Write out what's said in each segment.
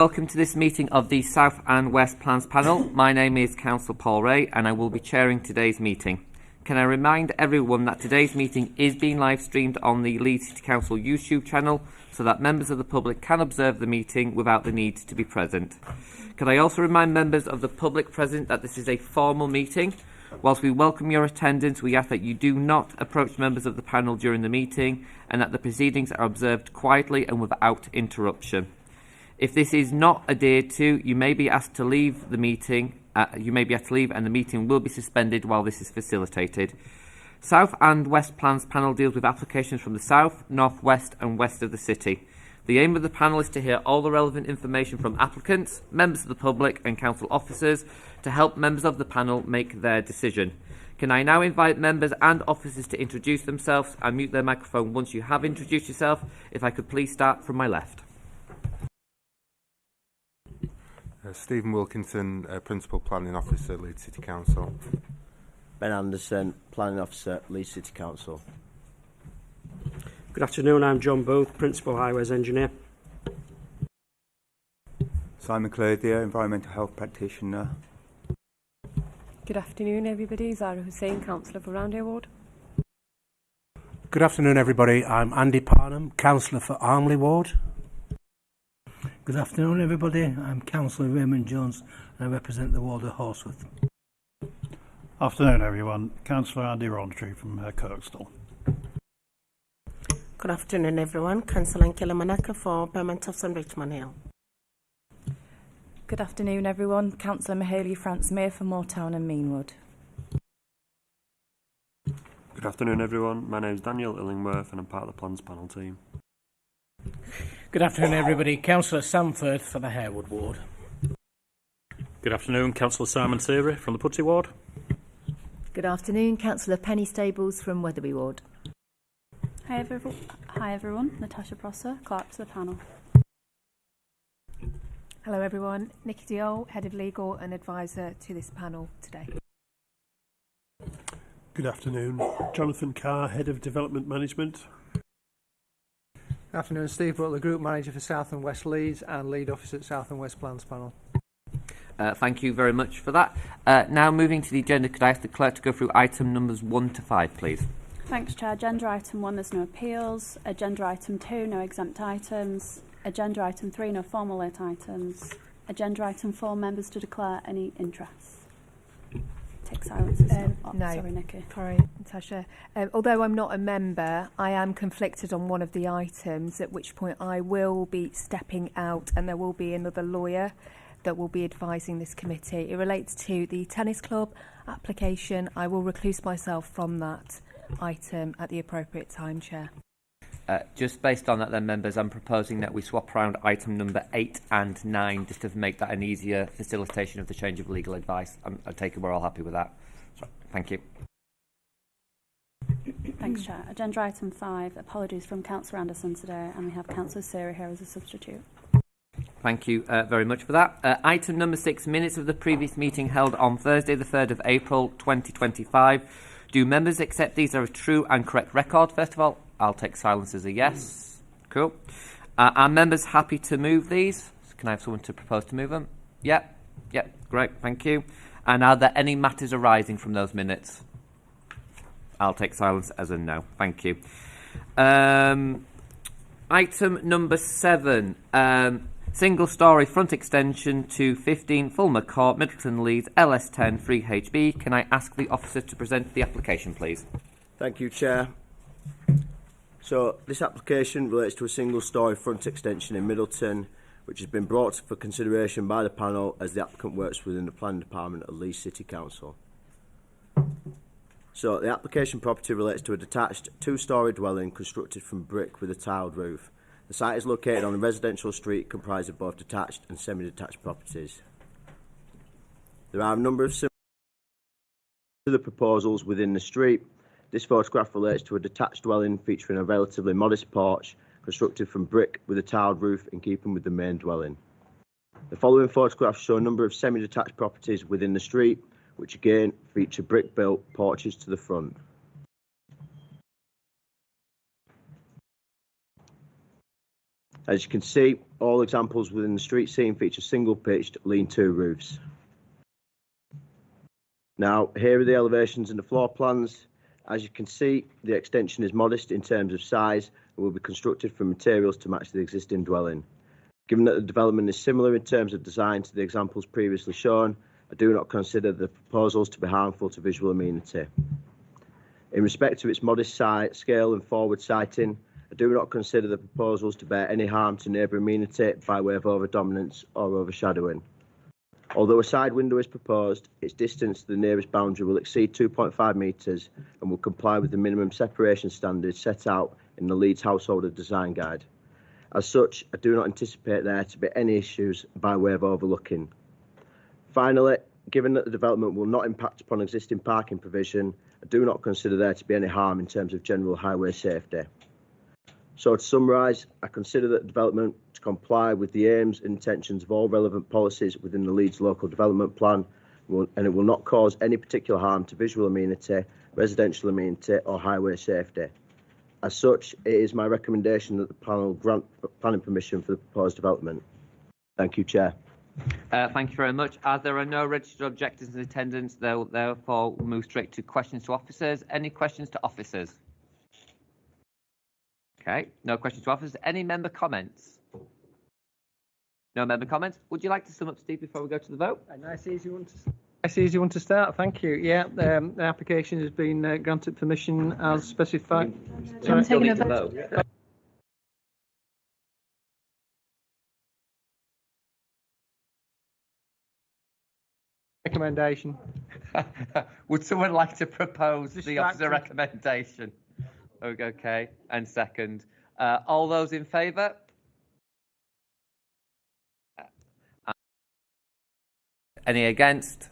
Welcome to this meeting of the South and West Plans Panel. My name is Councillor Paul Ray and I will be chairing today's meeting. Can I remind everyone that today's meeting is being live streamed on the Leeds City Council YouTube channel so that members of the public can observe the meeting without the need to be present. Can I also remind members of the public present that this is a formal meeting. Whilst we welcome your attendance, we ask that you do not approach members of the panel during the meeting and that the proceedings are observed quietly and without interruption. If this is not adhered to, you may be asked to leave the meeting. And the meeting will be suspended while this is facilitated. South and West Plans panel deals with applications from the south, north, west and west of the city. The aim of the panel is to hear all the relevant information from applicants, members of the public and council officers to help members of the panel make their decision. Can I now invite members and officers to introduce themselves and mute their microphone once you have introduced yourself? If I could please start from my left. Stephen Wilkinson, Principal Planning Officer, Leeds City Council. Ben Anderson, Planning Officer, Leeds City Council. Good afternoon, I'm John Booth, Principal Highways Engineer. Simon Claudia, Environmental Health Practitioner. Good afternoon, everybody. Zara Hussain, Councillor for Roundhay Ward. Good afternoon, everybody. I'm Andy Parnham, Councillor for Armley Ward. Good afternoon, everybody. I'm Councillor Raymond Jones and I represent the ward of Horsworth. Afternoon, everyone. Councillor Andy Rowntree from Kirkstall. Good afternoon, everyone. Councillor Killamanaka for Bermondsey and Richmond Hill. Good afternoon, everyone. Councillor Mahaley Francis for Moortown and Meanwood. Good afternoon, everyone. My name is Daniel Illingworth and I'm part of the Plans Panel team. Good afternoon, everybody. Councillor Sanford for the Harewood Ward. Good afternoon, Councillor Simon Severy from the Pudsey Ward. Good afternoon, Councillor Penny Stables from Wetherby Ward. Hi everyone, Natasha Prosser, Clerk to the panel. Hello everyone, Nikki Diol, Head of Legal and Advisor to this panel today. Good afternoon, Jonathan Carr, Head of Development Management. Good afternoon, Steve Butler, Group Manager for South and West Leeds and Lead Officer at South and West Plans Panel. Thank you very much for that. Now moving to the agenda, could I ask the Clerk to go through item numbers 1 to 5, please? Thanks, Chair. Agenda item 1, there's no appeals. Agenda item 2, no exempt items. Agenda item 3, no formal late items. Agenda item 4, members to declare any interest. Take silence. No, sorry, Nikki. Sorry, Natasha. Although I'm not a member, I am conflicted on one of the items, at which point I will be stepping out and there will be another lawyer that will be advising this committee. It relates to the tennis club application. I will recluse myself from that item at the appropriate time, Chair. Just based on that then, members, I'm proposing that we swap around item number 8 and 9 just to make that an easier facilitation of the change of legal advice. I take it we're all happy with that. So, thank you. Thanks, Chair. Agenda item 5, apologies from Councillor Anderson today, and we have Councillor Seary here as a substitute. Thank you very much for that. Item number 6, minutes of the previous meeting held on Thursday the 3rd of April 2025. Do members accept these are a true and correct record, first of all? I'll take silence as a yes. Cool. Are members happy to move these? Can I have someone to propose to move them? Yep. Great. Thank you. And are there any matters arising from those minutes? I'll take silence as a no. Thank you. Item number 7. Single-storey front extension to 15 Fulmer Court, Middleton, Leeds, LS10 3HB. Can I ask the officer to present the application, please? Thank you, Chair. So this application relates to a single-storey front extension in Middleton, which has been brought for consideration by the panel as the applicant works within the planning department of Leeds City Council. So the application property relates to a detached 2-storey dwelling constructed from brick with a tiled roof. The site is located on a residential street comprised of both detached and semi-detached properties. There are a number of similar proposals within the street. This photograph relates to a detached dwelling featuring a relatively modest porch constructed from brick with a tiled roof in keeping with the main dwelling. The following photographs show a number of semi-detached properties within the street, which again feature brick-built porches to the front. As you can see, all examples within the street scene feature single-pitched lean-to roofs. Now, here are the elevations and the floor plans. As you can see, the extension is modest in terms of size and will be constructed from materials to match the existing dwelling. Given that the development is similar in terms of design to the examples previously shown, I do not consider the proposals to be harmful to visual amenity. In respect to its modest scale and forward sighting, I do not consider the proposals to bear any harm to neighbouring amenity by way of over-dominance or overshadowing. Although a side window is proposed, its distance to the nearest boundary will exceed 2.5 metres and will comply with the minimum separation standards set out in the Leeds Householder Design Guide. As such, I do not anticipate there to be any issues by way of overlooking. Finally, given that the development will not impact upon existing parking provision, I do not consider there to be any harm in terms of general highway safety. So to summarise, I consider that development to comply with the aims and intentions of all relevant policies within the Leeds Local Development Plan, and it will not cause any particular harm to visual amenity, residential amenity or highway safety. As such, it is my recommendation that the panel grant planning permission for the proposed development. Thank you, Chair. Thank you very much. As there are no registered objectors in attendance, therefore we'll move straight to questions to officers. Any questions to officers? Okay, no questions to officers. Any member comments? No member comments. Would you like to sum up, Steve, before we go to the vote? A nice easy one to start. Thank you. Yeah, the application has been granted permission as specified. I'm taking a vote. Recommendation. Would someone like to propose the officer recommendation? Okay, and second. All those in favour? Any against?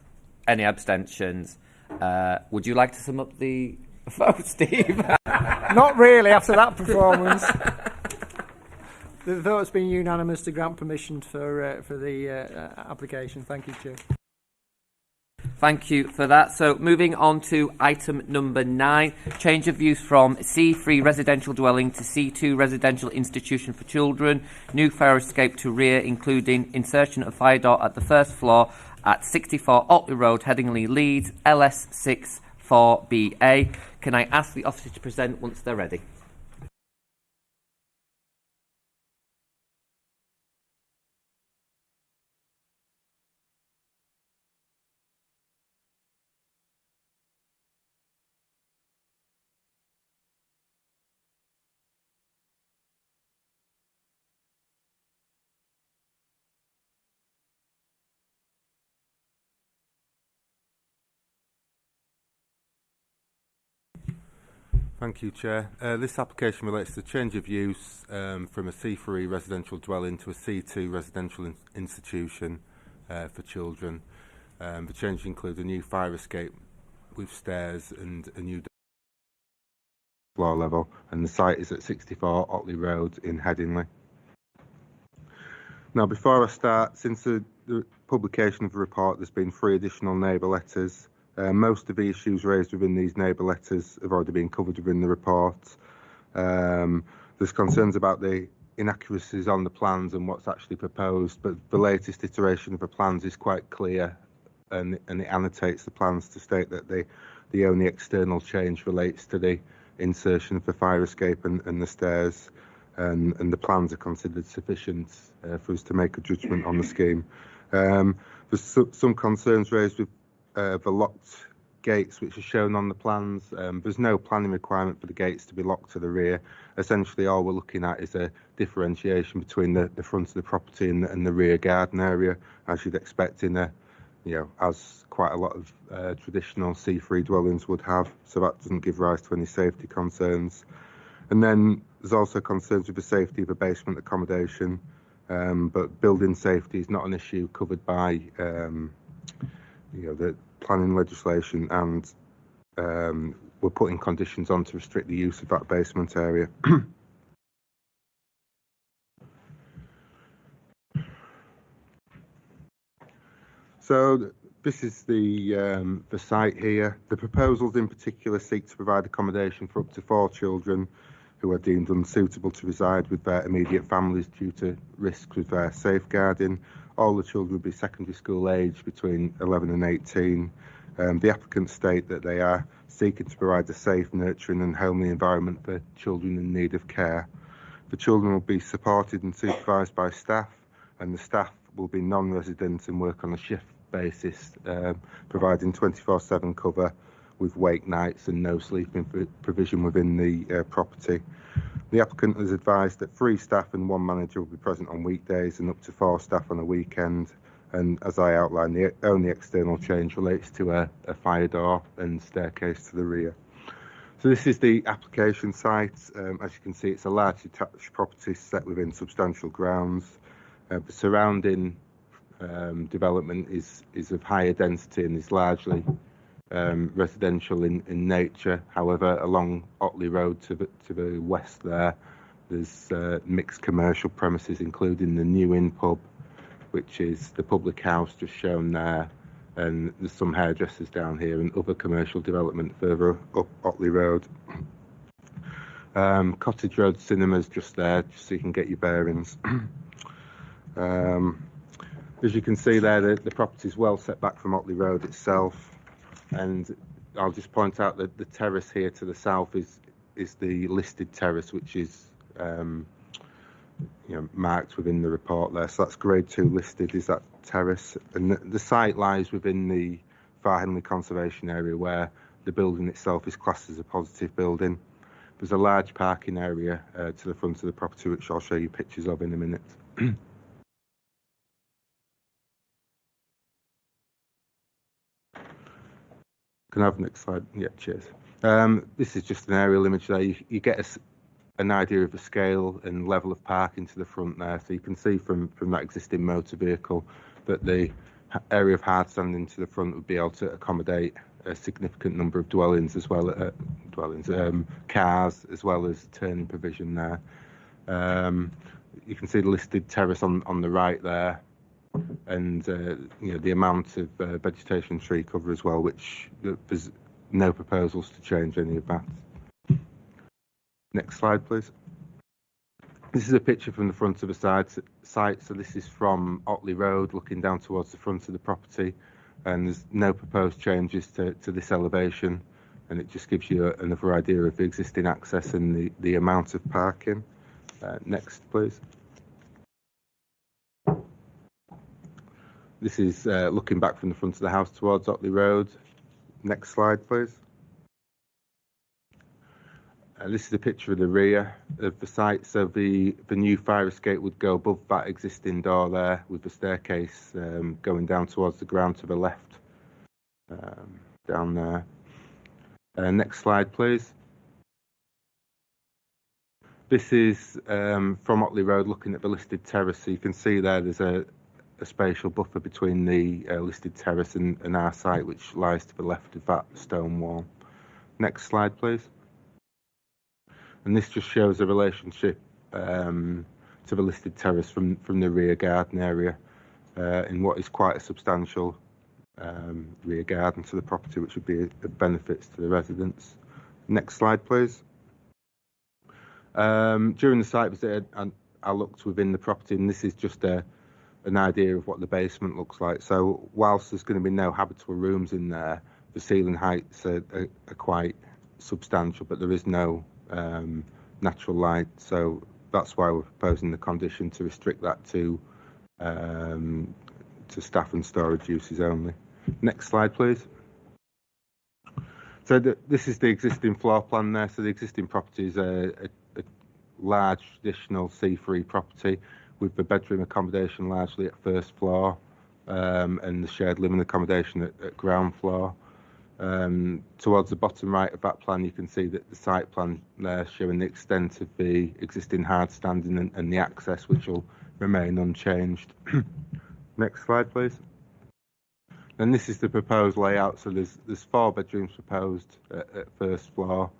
Any abstentions? Would you like to sum up the vote, Steve? Not really, after that performance. The vote's been unanimous to grant permission for the application. Thank you, Chair. Thank you for that. So moving on to item number 9, change of use from C3 residential dwelling to C2 residential institution for children, new fire escape to rear, including insertion of fire door at the first floor at 64 Otley Road, Headingley, Leeds, LS6 4BA. Can I ask the officer to present once they're ready? Thank you, Chair. This application relates to change of use from a C3 residential dwelling to a C2 residential institution for children. The change includes a new fire escape with stairs and a new floor level, and the site is at 64 Otley Road in Headingley. Now, before I start, since the publication of the report, there's been 3 additional neighbour letters. Most of the issues raised within these neighbour letters have already been covered within the report. There's concerns about the inaccuracies on the plans and what's actually proposed, but the latest iteration of the plans is quite clear, and it annotates the plans to state that the only external change relates to the insertion of the fire escape and the stairs, and the plans are considered sufficient for us to make a judgment on the scheme. There's some concerns raised with the locked gates which are shown on the plans. There's no planning requirement for the gates to be locked to the rear. Essentially, all we're looking at is a differentiation between the front of the property and the rear garden area, as you'd expect in as quite a lot of traditional C3 dwellings would have. So that doesn't give rise to any safety concerns. And then there's also concerns with the safety of a basement accommodation, but building safety is not an issue covered by the planning legislation, and we're putting conditions on to restrict the use of that basement area. So this is the site here. The proposals in particular seek to provide accommodation for up to 4 children who are deemed unsuitable to reside with their immediate families due to risks with their safeguarding. All the children will be secondary school age between 11 and 18. The applicants state that they are seeking to provide a safe, nurturing and homely environment for children in need of care. The children will be supported and supervised by staff, and the staff will be non-resident and work on a shift basis, providing 24/7 cover with wake nights and no sleeping provision within the property. The applicant has advised that 3 staff and 1 manager will be present on weekdays and up to 4 staff on a weekend. And as I outlined, the only external change relates to a fire door and staircase to the rear. So this is the application site. As you can see, it's a large detached property set within substantial grounds. The surrounding development is of higher density and is largely residential in nature. However, along Otley Road to the west there's mixed commercial premises, including the New Inn pub, which is the public house just shown there, and there's some hairdressers down here and other commercial development further up Otley Road. Cottage Road Cinema's just there, just so you can get your bearings. As you can see there, the property is well set back from Otley Road itself, and I'll just point out that the terrace here to the south is the listed terrace, which is marked within the report there. So that's grade 2 listed, is that terrace, and the site lies within the Far Henley Conservation Area, where the building itself is classed as a positive building. There's a large parking area to the front of the property, which I'll show you pictures of in a minute. Can I have the next slide? Yeah, cheers. This is just an aerial image there. You get an idea of the scale and level of parking to the front there. So you can see from that existing motor vehicle that the area of hard standing to the front would be able to accommodate a significant number of dwellings, as well as cars, as well as turning provision there. You can see the listed terrace on the right there, and the amount of vegetation tree cover as well, which there's no proposals to change any of that. Next slide, please. This is a picture from the front of the site. So this is from Otley Road, looking down towards the front of the property, and there's no proposed changes to this elevation, and it just gives you another idea of the existing access and the amount of parking. Next, please. This is looking back from the front of the house towards Otley Road. Next slide, please. This is a picture of the rear of the site. So the new fire escape would go above that existing door there, with the staircase going down towards the ground to the left, down there. Next slide, please. This is from Otley Road, looking at the listed terrace. So you can see there's a spatial buffer between the listed terrace and our site, which lies to the left of that stone wall. Next slide, please. And this just shows a relationship to the listed terrace from the rear garden area, in what is quite a substantial rear garden to the property, which would be of benefits to the residents. Next slide, please. During the site visit, I looked within the property, and this is just an idea of what the basement looks like. So whilst there's going to be no habitable rooms in there, the ceiling heights are quite substantial, but there is no natural light, so that's why we're proposing the condition to restrict that to staff and storage uses only. Next slide, please. So this is the existing floor plan there. So the existing property is a large traditional C3 property, with the bedroom accommodation largely at first floor, and the shared living accommodation at ground floor. Towards the bottom right of that plan, you can see that the site plan there showing the extent of the existing hard standing and the access, which will remain unchanged. Next slide, please. And this is the proposed layout. So there's 4 bedrooms proposed at first floor,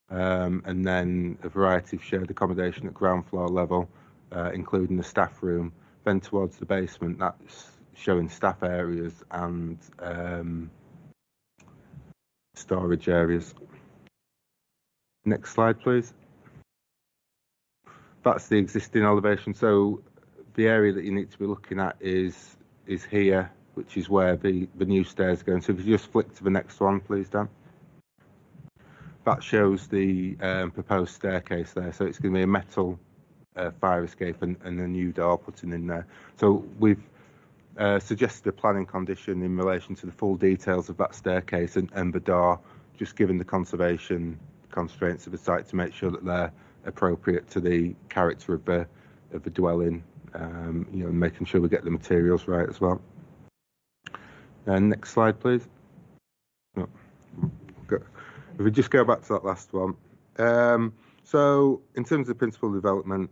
and then a variety of shared accommodation at ground floor level, including the staff room. Then towards the basement, that's showing staff areas and storage areas. Next slide, please. That's the existing elevation. So the area that you need to be looking at is here, which is where the new stairs are going. So if you just flick to the next one, please, Dan. That shows the proposed staircase there. So it's going to be a metal fire escape and a new door put in there. So we've suggested a planning condition in relation to the full details of that staircase and the door, just given the conservation constraints of the site to make sure that they're appropriate to the character of the dwelling, you know, making sure we get the materials right as well. Next slide, please. No. If we just go back to that last one. So in terms of principal development,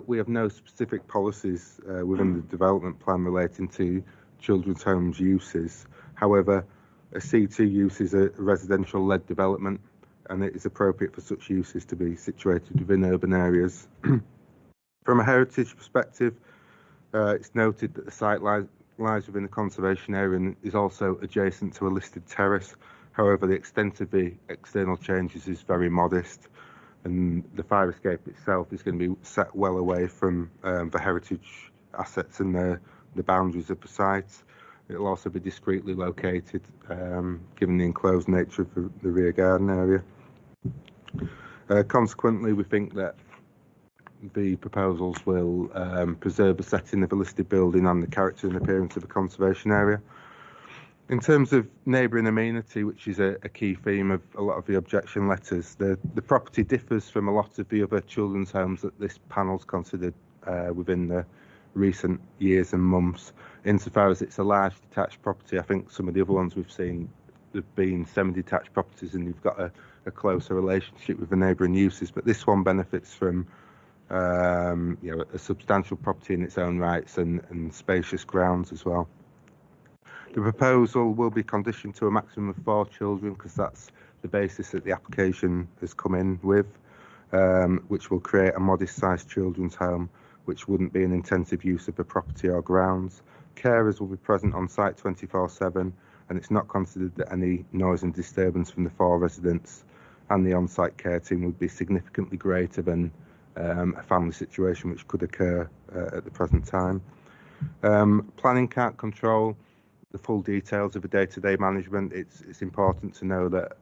we have no specific policies within the development plan relating to children's homes uses. However, a C2 use is a residential-led development, and it is appropriate for such uses to be situated within urban areas. From a heritage perspective, it's noted that the site lies within a conservation area and is also adjacent to a listed terrace. However, the extent of the external changes is very modest, and the fire escape itself is going to be set well away from the heritage assets and the boundaries of the site. It will also be discreetly located, given the enclosed nature of the rear garden area. Consequently, we think that the proposals will preserve the setting of a listed building and the character and appearance of a conservation area. In terms of neighbouring amenity, which is a key theme of a lot of the objection letters, the property differs from a lot of the other children's homes that this panel's considered within the recent years and months. Insofar as it's a large detached property, I think some of the other ones we've seen have been semi-detached properties and you've got a closer relationship with the neighbouring uses, but this one benefits from you know, a substantial property in its own rights and spacious grounds as well. The proposal will be conditioned to a maximum of 4 children because that's the basis that the application has come in with, which will create a modest-sized children's home, which wouldn't be an intensive use of the property or grounds. Carers will be present on site 24/7, and it's not considered that any noise and disturbance from the 4 residents and the on-site care team would be significantly greater than a family situation which could occur at the present time. Planning can't control the full details of the day-to-day management. It's important to know that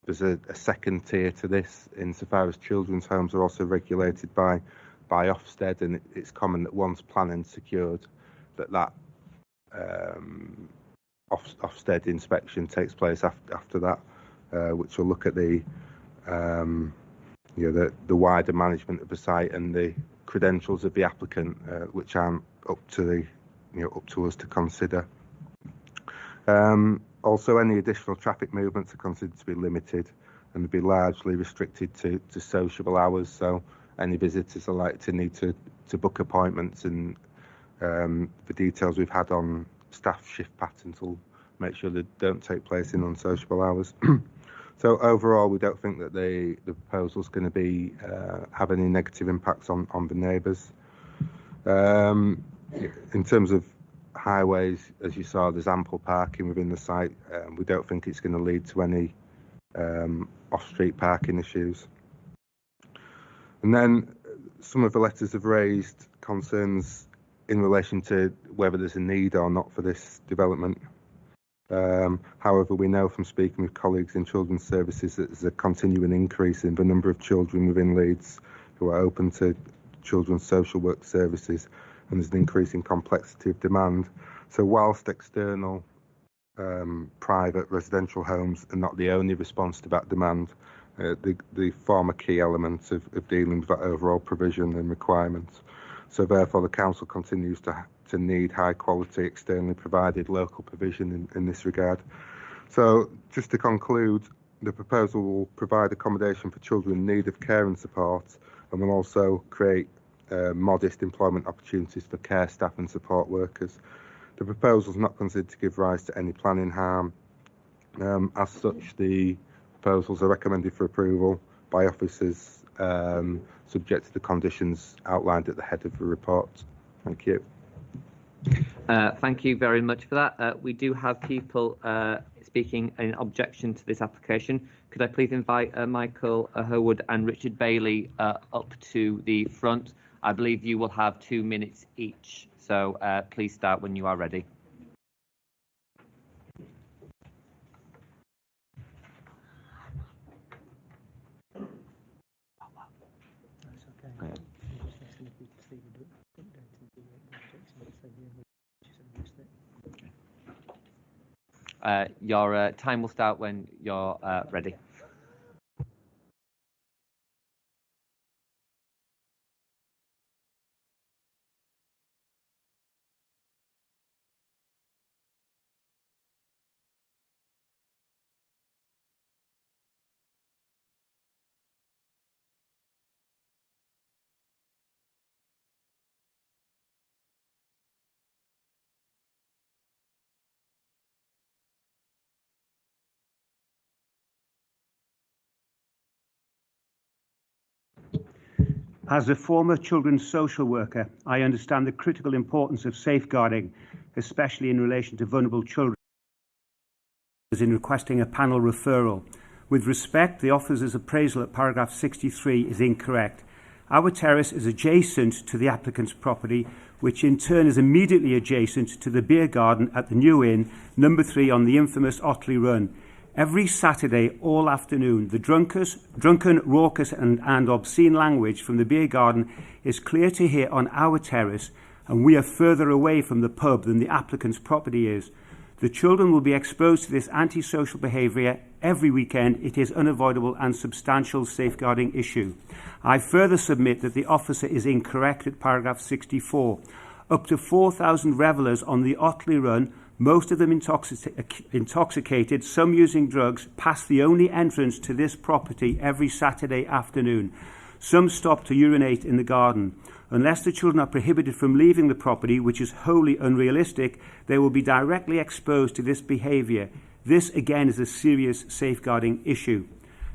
there's a second tier to this insofar as children's homes are also regulated by Ofsted, and it's common that once planning secured that Ofsted inspection takes place after that, which will look at the you know, the wider management of the site and the credentials of the applicant, which aren't up to us to consider. Also, any additional traffic movements are considered to be limited and be largely restricted to sociable hours. So any visitors are likely to need to book appointments, and the details we've had on staff shift patterns will make sure they don't take place in unsociable hours. So overall, we don't think that the proposal is going to be have any negative impacts on the neighbours. In terms of highways, as you saw, there's ample parking within the site. We don't think it's going to lead to any off-street parking issues. And then some of the letters have raised concerns in relation to whether there's a need or not for this development. However, we know from speaking with colleagues in children's services that there's a continuing increase in the number of children within Leeds who are open to children's social work services, and there's an increasing complexity of demand. So whilst external private residential homes are not the only response to that demand, they form a key element of dealing with that overall provision and requirements. So therefore, the council continues to need high quality externally provided local provision in this regard. So just to conclude, the proposal will provide accommodation for children in need of care and support, and will also create modest employment opportunities for care staff and support workers. The proposal is not considered to give rise to any planning harm. As such, the proposals are recommended for approval by officers, subject to the conditions outlined at the head of the report. Thank you. Thank you very much for that. We do have people speaking in objection to this application. Could I please invite Michael Herwood and Richard Bailey up to the front? I believe you will have 2 minutes each, so please start when you are ready. Your time will start when you're ready. As a former children's social worker, I understand the critical importance of safeguarding, especially in relation to vulnerable children, in requesting a panel referral. With respect, the officer's appraisal at paragraph 63 is incorrect. Our terrace is adjacent to the applicant's property, which in turn is immediately adjacent to the beer garden at the New Inn, number 3 on the infamous Otley Run. Every Saturday, all afternoon, the drunken, raucous and obscene language from the beer garden is clear to hear on our terrace, and we are further away from the pub than the applicant's property is. The children will be exposed to this antisocial behaviour every weekend. It is unavoidable and substantial safeguarding issue. I further submit that the officer is incorrect at paragraph 64. Up to 4,000 revellers on the Otley Run, most of them intoxicated, some using drugs, pass the only entrance to this property every Saturday afternoon. Some stop to urinate in the garden. Unless the children are prohibited from leaving the property, which is wholly unrealistic, they will be directly exposed to this behaviour. This, again, is a serious safeguarding issue.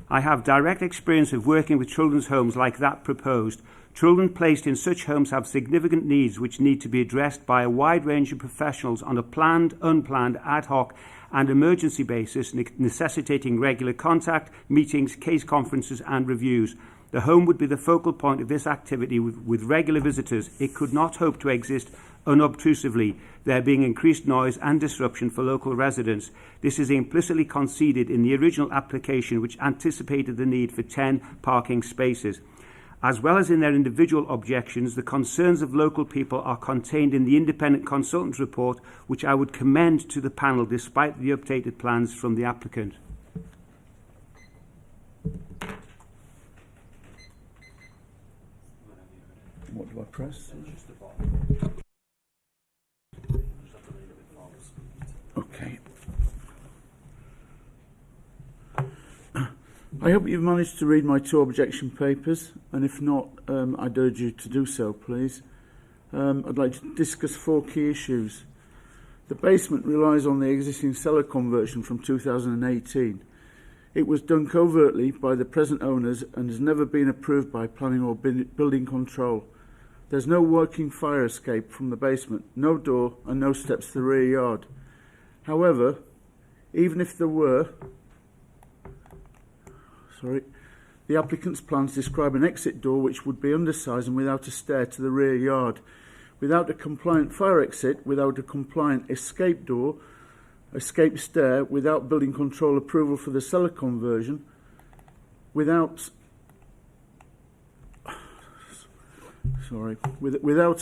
I have direct experience of working with children's homes like that proposed. Children placed in such homes have significant needs which need to be addressed by a wide range of professionals on a planned, unplanned, ad hoc and emergency basis, necessitating regular contact, meetings, case conferences and reviews. The home would be the focal point of this activity with regular visitors. It could not hope to exist unobtrusively, there being increased noise and disruption for local residents. This is implicitly conceded in the original application, which anticipated the need for 10 parking spaces. As well as in their individual objections, the concerns of local people are contained in the independent consultant's report, which I would commend to the panel despite the updated plans from the applicant. What do I press? Okay. I hope you've managed to read my 2 objection papers, and if not, I'd urge you to do so, please. I'd like to discuss 4 key issues. The basement relies on the existing cellar conversion from 2018. It was done covertly by the present owners and has never been approved by planning or building control. There's no working fire escape from the basement, no door and no steps to the rear yard. However, even if there were, the applicant's plans describe an exit door which would be undersized and without a stair to the rear yard, without a compliant fire exit, without a compliant escape door, escape stair, without building control approval for the cellar conversion, without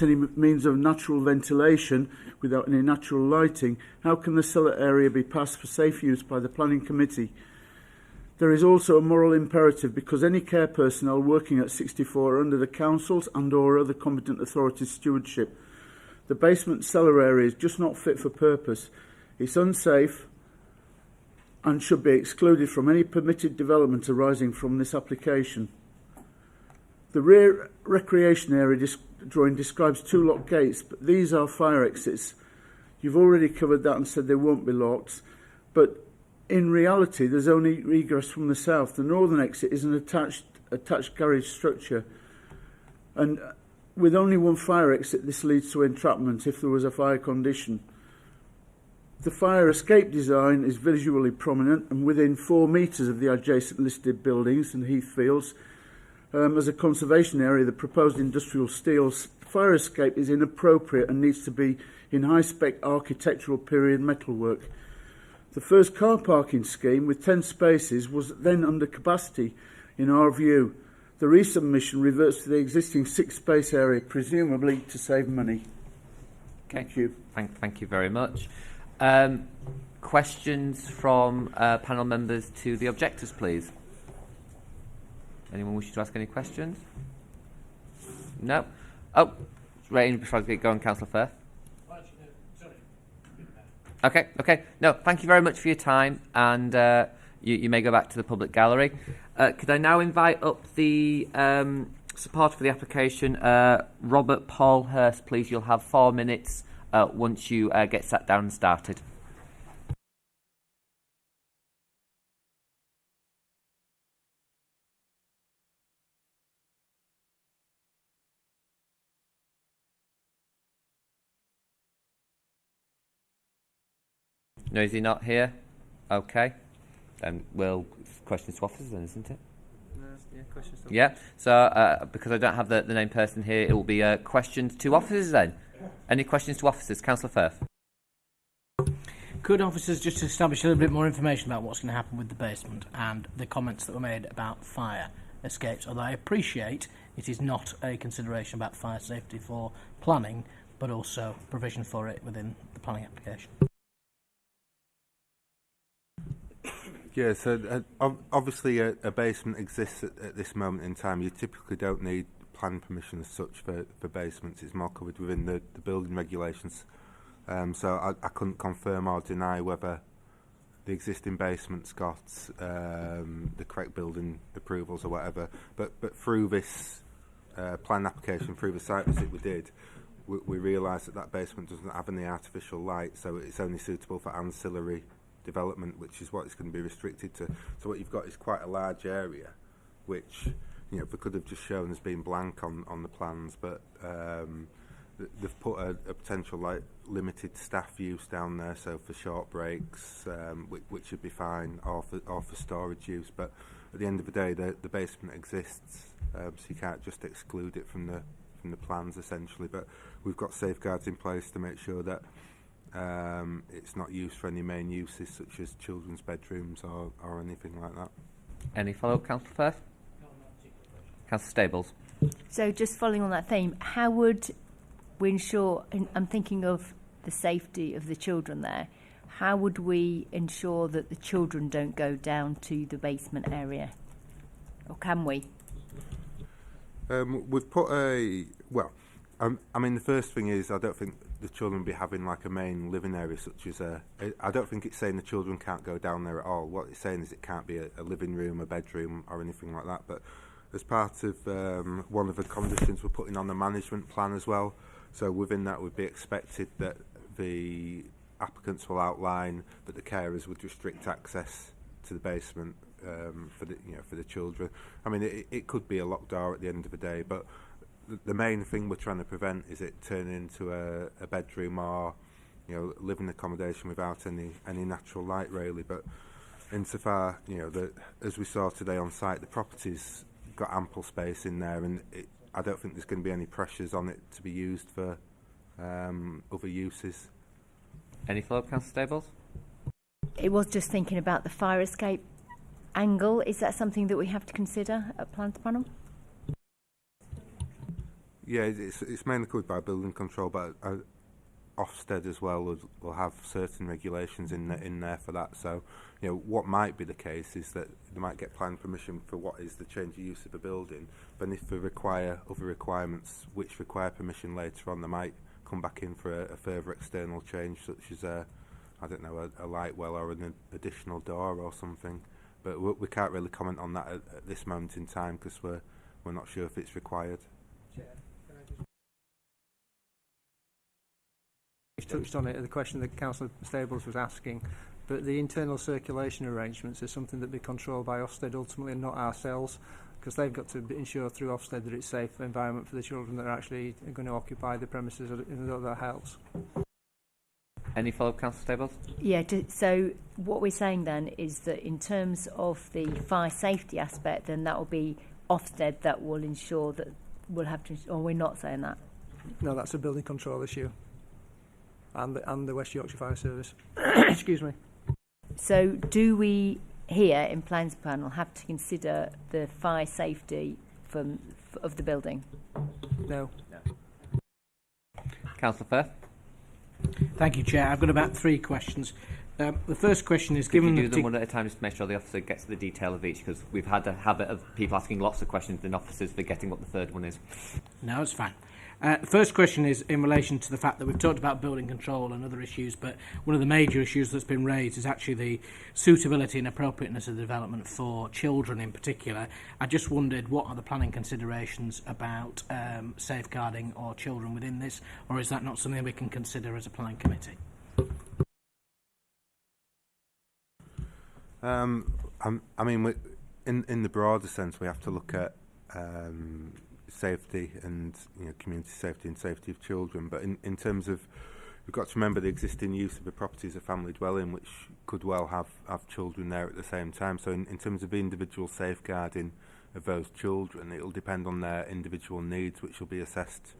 any means of natural ventilation, without any natural lighting. How can the cellar area be passed for safe use by the planning committee? There is also a moral imperative because any care personnel working at 64 are under the council's and or other competent authorities' stewardship. The basement cellar area is just not fit for purpose. It's unsafe and should be excluded from any permitted development arising from this application. The rear recreation area drawing describes 2 locked gates, but these are fire exits. You've already covered that and said they won't be locked, but in reality, there's only egress from the south. The northern exit is an attached garage structure. And with only 1 fire exit, this leads to entrapment if there was a fire condition. The fire escape design is visually prominent and within 4 metres of the adjacent listed buildings and Heathfields. As a conservation area, the proposed industrial steel fire escape is inappropriate and needs to be in high-spec architectural period metalwork. The first car parking scheme with 10 spaces was then under capacity in our view. The resubmission reverts to the existing 6-space area, presumably to save money. Okay. Thank you. Thank you very much. Questions from panel members to the objectors, please? Anyone wishing to ask any questions? No? Oh, right, before I get going, Councillor Firth. Okay. No, thank you very much for your time, and you may go back to the public gallery. Could I now invite up the supporter for the application, Robert Paul Hurst, please? You'll have 4 minutes once you get sat down and started. No, is he not here? Okay. Then questions to officers then, isn't it? Yeah, questions to Yeah. So because I don't have the named person here, it will be questions to officers then. Any questions to officers? Councillor Firth. Could officers just establish a little bit more information about what's going to happen with the basement and the comments that were made about fire escapes? Although I appreciate it is not a consideration about fire safety for planning, but also provision for it within the planning application. Yeah, so obviously a basement exists at this moment in time. You typically don't need planning permission as such for basements. It's more covered within the building regulations. So I couldn't confirm or deny whether the existing basement's got the correct building approvals or whatever. But through this plan application, through the site visit we did, we realised that basement doesn't have any artificial light, so it's only suitable for ancillary development, which is what it's going to be restricted to. So what you've got is quite a large area, which we could have just shown as being blank on the plans, but they've put a potential limited staff use down there, so for short breaks, which would be fine, or for storage use. But at the end of the day, the basement exists, so you can't just exclude it from the plans essentially. But we've got safeguards in place to make sure that it's not used for any main uses such as children's bedrooms or anything like that. Any follow-up, Councillor Firth? Councillor Stables. So just following on that theme, how would we ensure, and I'm thinking of the safety of the children there, how would we ensure that the children don't go down to the basement area? Or can we? We've put I mean, the first thing is I don't think the children will be having like a main living area such as I don't think it's saying the children can't go down there at all. What it's saying is it can't be a living room, a bedroom or anything like that. But as part of one of the conditions we're putting on the management plan as well, so within that would be expected that the applicants will outline that the carers would restrict access to the basement for the children. I mean, it could be a locked door at the end of the day, but the main thing we're trying to prevent is it turning into a bedroom or living accommodation without any natural light really. But insofar as we saw today on site, the property's got ample space in there, and I don't think there's going to be any pressures on it to be used for other uses. Any follow-up, Councillor Stables? It was just thinking about the fire escape angle. Is that something that we have to consider at Plans Panel? Yeah, it's mainly covered by building control, but Ofsted as well will have certain regulations in there for that. So, what might be the case is that they might get planning permission for what is the change of use of a building, but if they require other requirements which require permission later on, they might come back in for a further external change, such as a light well or an additional door or something. But we can't really comment on that at this moment in time because we're not sure if it's required. You've touched on it, the question that Councillor Stables was asking, but the internal circulation arrangements is something that be controlled by Ofsted ultimately and not ourselves, because they've got to ensure through Ofsted that it's a safe environment for the children that are actually going to occupy the premises, that helps. Any follow-up, Councillor Stables? Yeah, so what we're saying then is that in terms of the fire safety aspect, then that will be Ofsted that will ensure that we'll have to, or we're not saying that? No, that's a building control issue. And the West Yorkshire Fire Service. Excuse me. So do we here in Plans Panel have to consider the fire safety of the building? No. Councillor Firth? Thank you, Chair. I've got about 3 questions. The first question is, given you do them one at a time just to make sure the officer gets to the detail of each, because we've had a habit of people asking lots of questions and officers forgetting what the third one is. No, it's fine. The first question is in relation to the fact that we've talked about building control and other issues, but one of the major issues that's been raised is actually the suitability and appropriateness of the development for children in particular. I just wondered, what are the planning considerations about safeguarding or children within this, or is that not something we can consider as a planning committee? I mean, in the broader sense, we have to look at safety and community safety and safety of children. But in terms of, we've got to remember the existing use of a property as a family dwelling, which could well have children there at the same time. So in terms of individual safeguarding of those children, it'll depend on their individual needs, which will be assessed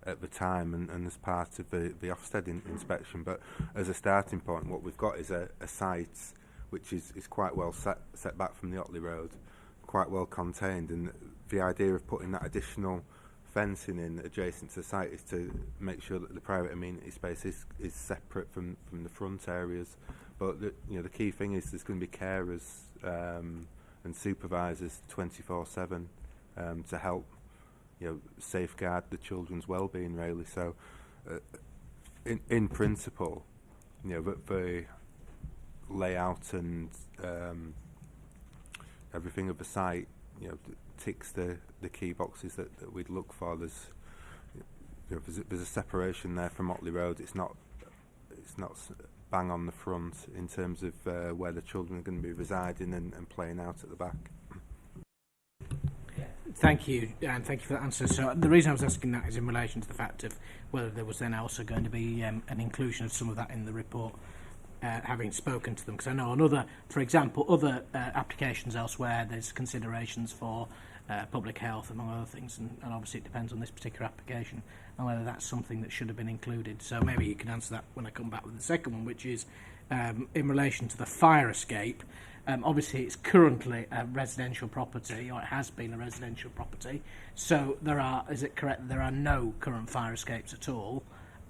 at the time and as part of the Ofsted inspection. But as a starting point, what we've got is a site which is quite well set back from the Otley Road, quite well contained, and the idea of putting that additional fencing in adjacent to the site is to make sure that the private amenity space is separate from the front areas. But the key thing is there's going to be carers and supervisors 24/7 to help safeguard the children's well-being, really. So in principle, the layout and everything of the site ticks the key boxes that we'd look for. There's a separation there from Otley Road. It's not bang on the front in terms of where the children are going to be residing and playing out at the back. Thank you, and thank you for that answer. So the reason I was asking that is in relation to the fact of whether there was then also going to be an inclusion of some of that in the report, having spoken to them, because I know on other, for example, other applications elsewhere, there's considerations for public health, among other things, and obviously it depends on this particular application and whether that's something that should have been included. So maybe you can answer that when I come back with the second one, which is in relation to the fire escape. Obviously, it's currently a residential property, or it has been a residential property. So is it correct that there are no current fire escapes at all?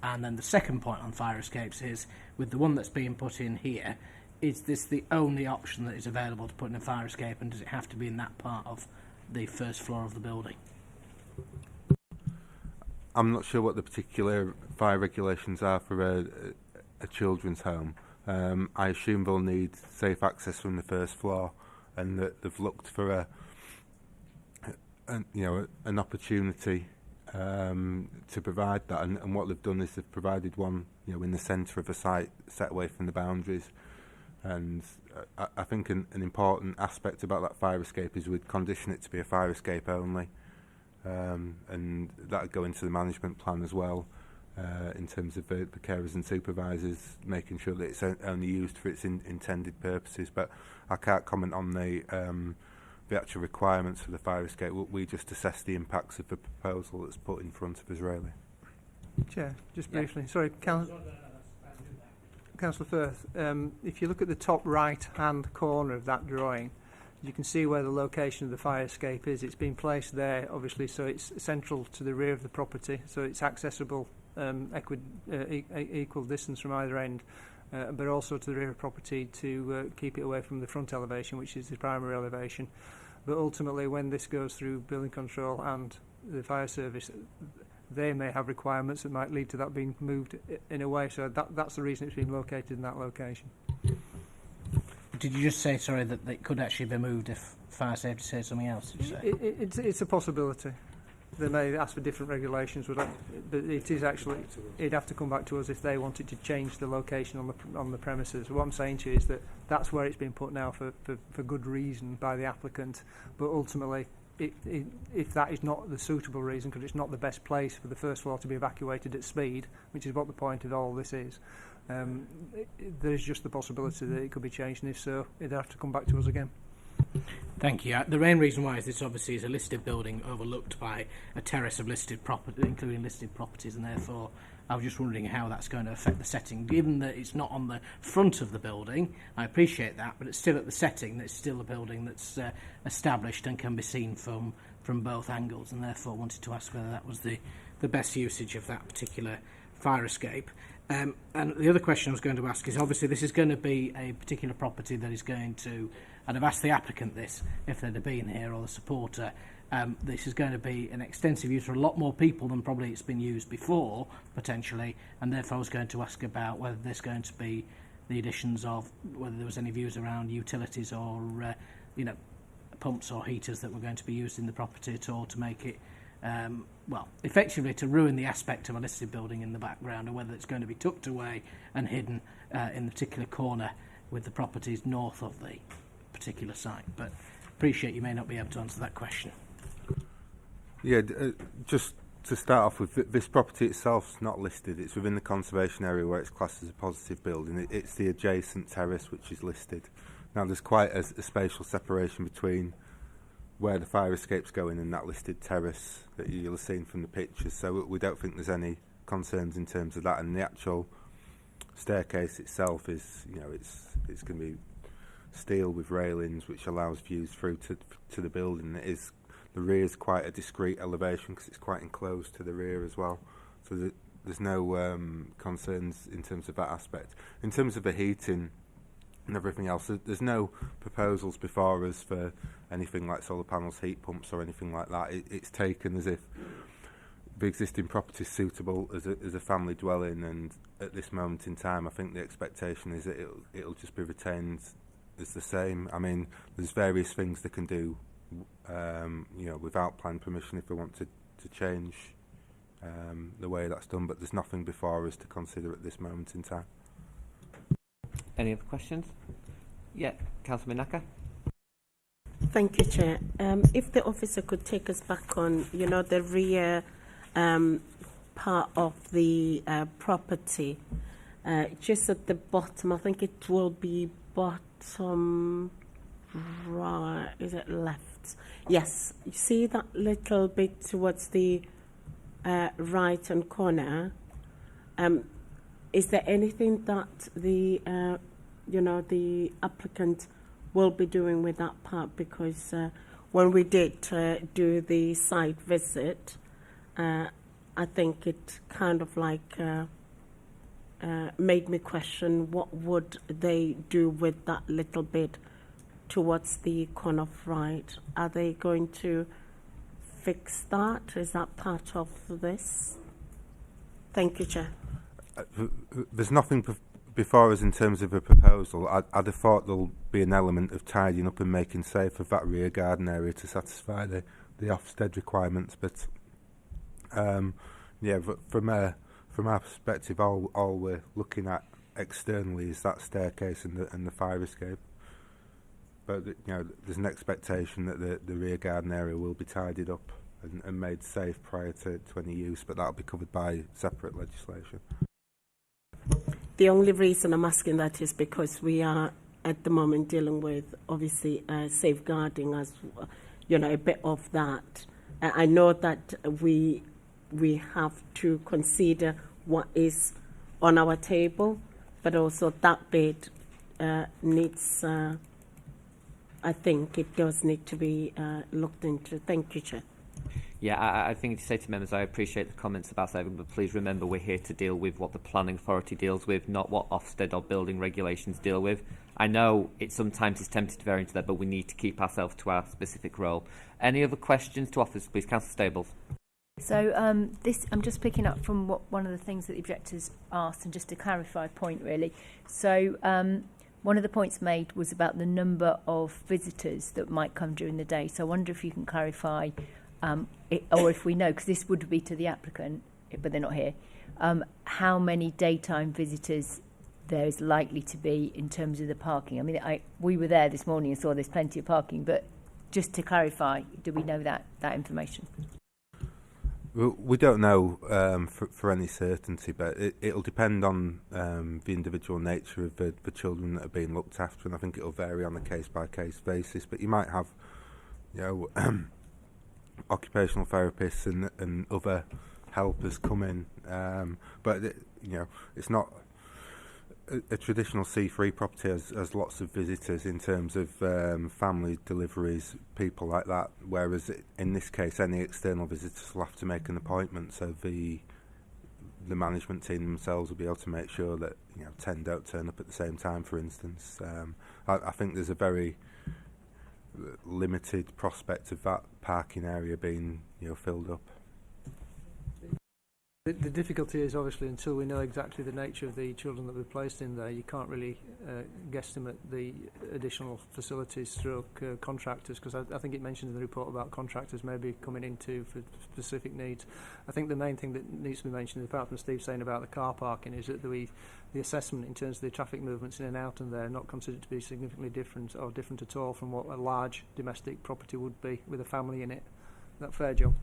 And then the second point on fire escapes is, with the one that's being put in here, is this the only option that is available to put in a fire escape, and does it have to be in that part of the first floor of the building? I'm not sure what the particular fire regulations are for a children's home. I assume they'll need safe access from the first floor, and that they've looked for an opportunity to provide that, and what they've done is they've provided one in the centre of a site set away from the boundaries. And I think an important aspect about that fire escape is we'd condition it to be a fire escape only, and that would go into the management plan as well, in terms of the carers and supervisors making sure that it's only used for its intended purposes. But I can't comment on the actual requirements for the fire escape. We just assess the impacts of the proposal that's put in front of us, really. Chair, just briefly. Sorry, Councillor Firth. If you look at the top right-hand corner of that drawing, you can see where the location of the fire escape is. It's been placed there, obviously, so it's central to the rear of the property, so it's accessible equal distance from either end, but also to the rear of the property to keep it away from the front elevation, which is the primary elevation. But ultimately, when this goes through building control and the fire service, they may have requirements that might lead to that being moved in a way. So that's the reason it's been located in that location. Did you just say, sorry, that it could actually be moved if fire safety says something else? Did you say? It's a possibility. They may ask for different regulations, but it is actually, it'd have to come back to us if they wanted to change the location on the premises. What I'm saying to you is that that's where it's been put now for good reason by the applicant, but ultimately, if that is not the suitable reason, because it's not the best place for the first floor to be evacuated at speed, which is what the point of all this is, There is just the possibility that it could be changed, and if so, it'd have to come back to us again. Thank you. The main reason why is this obviously is a listed building overlooked by a terrace of listed property, including listed properties, and therefore I was just wondering how that's going to affect the setting. Given that it's not on the front of the building, I appreciate that, but it's still at the setting. It's still a building that's established and can be seen from both angles, and therefore wanted to ask whether that was the best usage of that particular fire escape. And the other question I was going to ask is, obviously this is going to be a particular property that is going to, and I've asked the applicant this, if they'd have been here, or the supporter, this is going to be an extensive use for a lot more people than probably it's been used before, potentially, and therefore I was going to ask about whether there's going to be the additions of, whether there was any views around utilities or, pumps or heaters that were going to be used in the property at all to make it, effectively to ruin the aspect of a listed building in the background, or whether it's going to be tucked away and hidden in the particular corner with the properties north of the particular site. But appreciate you may not be able to answer that question. Yeah, just to start off with, this property itself is not listed. It's within the conservation area where it's classed as a positive building. It's the adjacent terrace which is listed. Now, there's quite a spatial separation between where the fire escape's going and that listed terrace that you'll have seen from the pictures. So we don't think there's any concerns in terms of that. And the actual staircase itself is, it's going to be steel with railings, which allows views through to the building. The rear is quite a discreet elevation because it's quite enclosed to the rear as well. So there's no concerns in terms of that aspect. In terms of the heating and everything else, there's no proposals before us for anything like solar panels, heat pumps or anything like that. It's taken as if the existing property is suitable as a family dwelling, and at this moment in time I think the expectation is that it'll just be retained as the same. I mean, there's various things they can do without plan permission if they want to change the way that's done, but there's nothing before us to consider at this moment in time. Any other questions? Yeah, Councillor Minaka. Thank you, Chair. If the officer could take us back on, the rear part of the property, just at the bottom, I think it will be bottom right, is it left? Yes, you see that little bit towards the right hand corner. Is there anything that the the applicant will be doing with that part? Because when we did do the site visit, I think it kind of like made me question what would they do with that little bit towards the corner of right. Are they going to fix that? Is that part of this? Thank you, Chair. There's nothing before us in terms of a proposal. I'd have thought there'll be an element of tidying up and making safe of that rear garden area to satisfy the Ofsted requirements. But from our perspective, all we're looking at externally is that staircase and the fire escape. But there's an expectation that the rear garden area will be tidied up and made safe prior to any use, but that'll be covered by separate legislation. The only reason I'm asking that is because we are at the moment dealing with obviously safeguarding as a bit of that. I know that we have to consider what is on our table, but also that bit needs. I think it does need to be looked into. Thank you, Chair. Yeah, I think to say to members, I appreciate the comments about saving, but please remember we're here to deal with what the planning authority deals with, not what Ofsted or building regulations deal with. I know it sometimes is tempted to vary into that, but we need to keep ourselves to our specific role. Any other questions to officers, please? Councillor Stables. So I'm just picking up from what one of the things that the objectors asked, and just to clarify a point really. So one of the points made was about the number of visitors that might come during the day. So I wonder if you can clarify, or if we know, because this would be to the applicant, but they're not here, how many daytime visitors there is likely to be in terms of the parking. I mean, we were there this morning and saw there's plenty of parking, but just to clarify, do we know that information? We don't know for any certainty, but it'll depend on the individual nature of the children that are being looked after, and I think it'll vary on a case-by-case basis. But you might have, occupational therapists and other helpers come in, but it's not a traditional C3 property has lots of visitors in terms of family deliveries, people like that, whereas in this case any external visitors will have to make an appointment, so the management team themselves will be able to make sure that 10 don't turn up at the same time, for instance. I think there's a very limited prospect of that parking area being filled up. The difficulty is obviously until we know exactly the nature of the children that we've placed in there, you can't really guesstimate the additional facilities through contractors, because I think it mentioned in the report about contractors maybe coming into for specific needs. I think the main thing that needs to be mentioned, apart from Steve saying about the car parking, is that the assessment in terms of the traffic movements in and out and there are not considered to be significantly different or different at all from what a large domestic property would be with a family in it. Is that fair, John?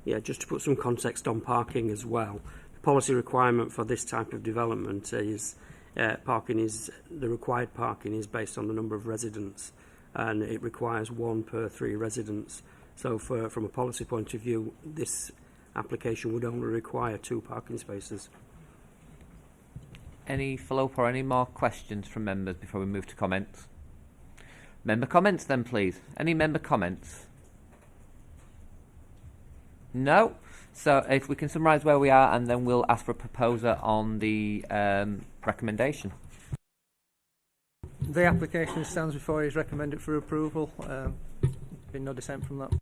Yeah, just to put some context on parking as well. The policy requirement for this type of development is the required parking is based on the number of residents, and it requires 1 per 3 residents. So from a policy point of view, this application would only require 2 parking spaces. Any follow-up or any more questions from members before we move to comments? Member comments then, please. Any member comments? No. So if we can summarise where we are, and then we'll ask for a proposer on the recommendation. The application stands before you, is recommended for approval. Been no dissent from that.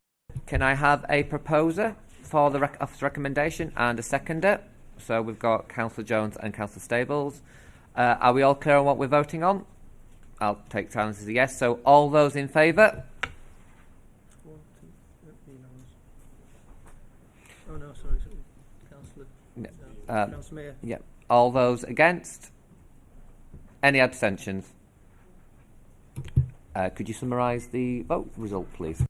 Can I have a proposer for the recommendation and a seconder? So we've got Councillor Jones and Councillor Stables. Are we all clear on what we're voting on? I'll take silence as a yes. So all those in favour? Oh no, sorry, Councillor. Councillor Mayor. Yeah. All those against? Any abstentions? Could you summarise the vote result, please?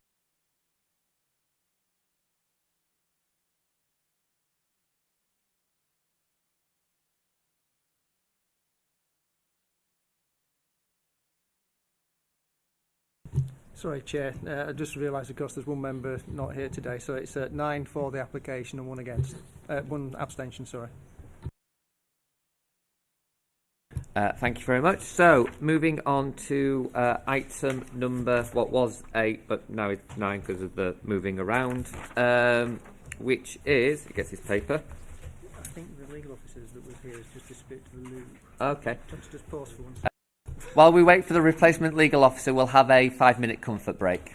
Sorry, Chair. I just realised, of course, there's one member not here today, so it's 9 for the application and 1 against. 1 abstention, sorry. Thank you very much. So, moving on to item number, what was 8, but now it's 9 because of the moving around, which is, it gets his paper. I think the legal officers that was here is just disappeared to the loo. Okay. Just pause for 1 second. While we wait for the replacement legal officer, we'll have a 5-minute comfort break.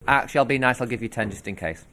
Actually, I'll be nice, I'll give you 10 just in case.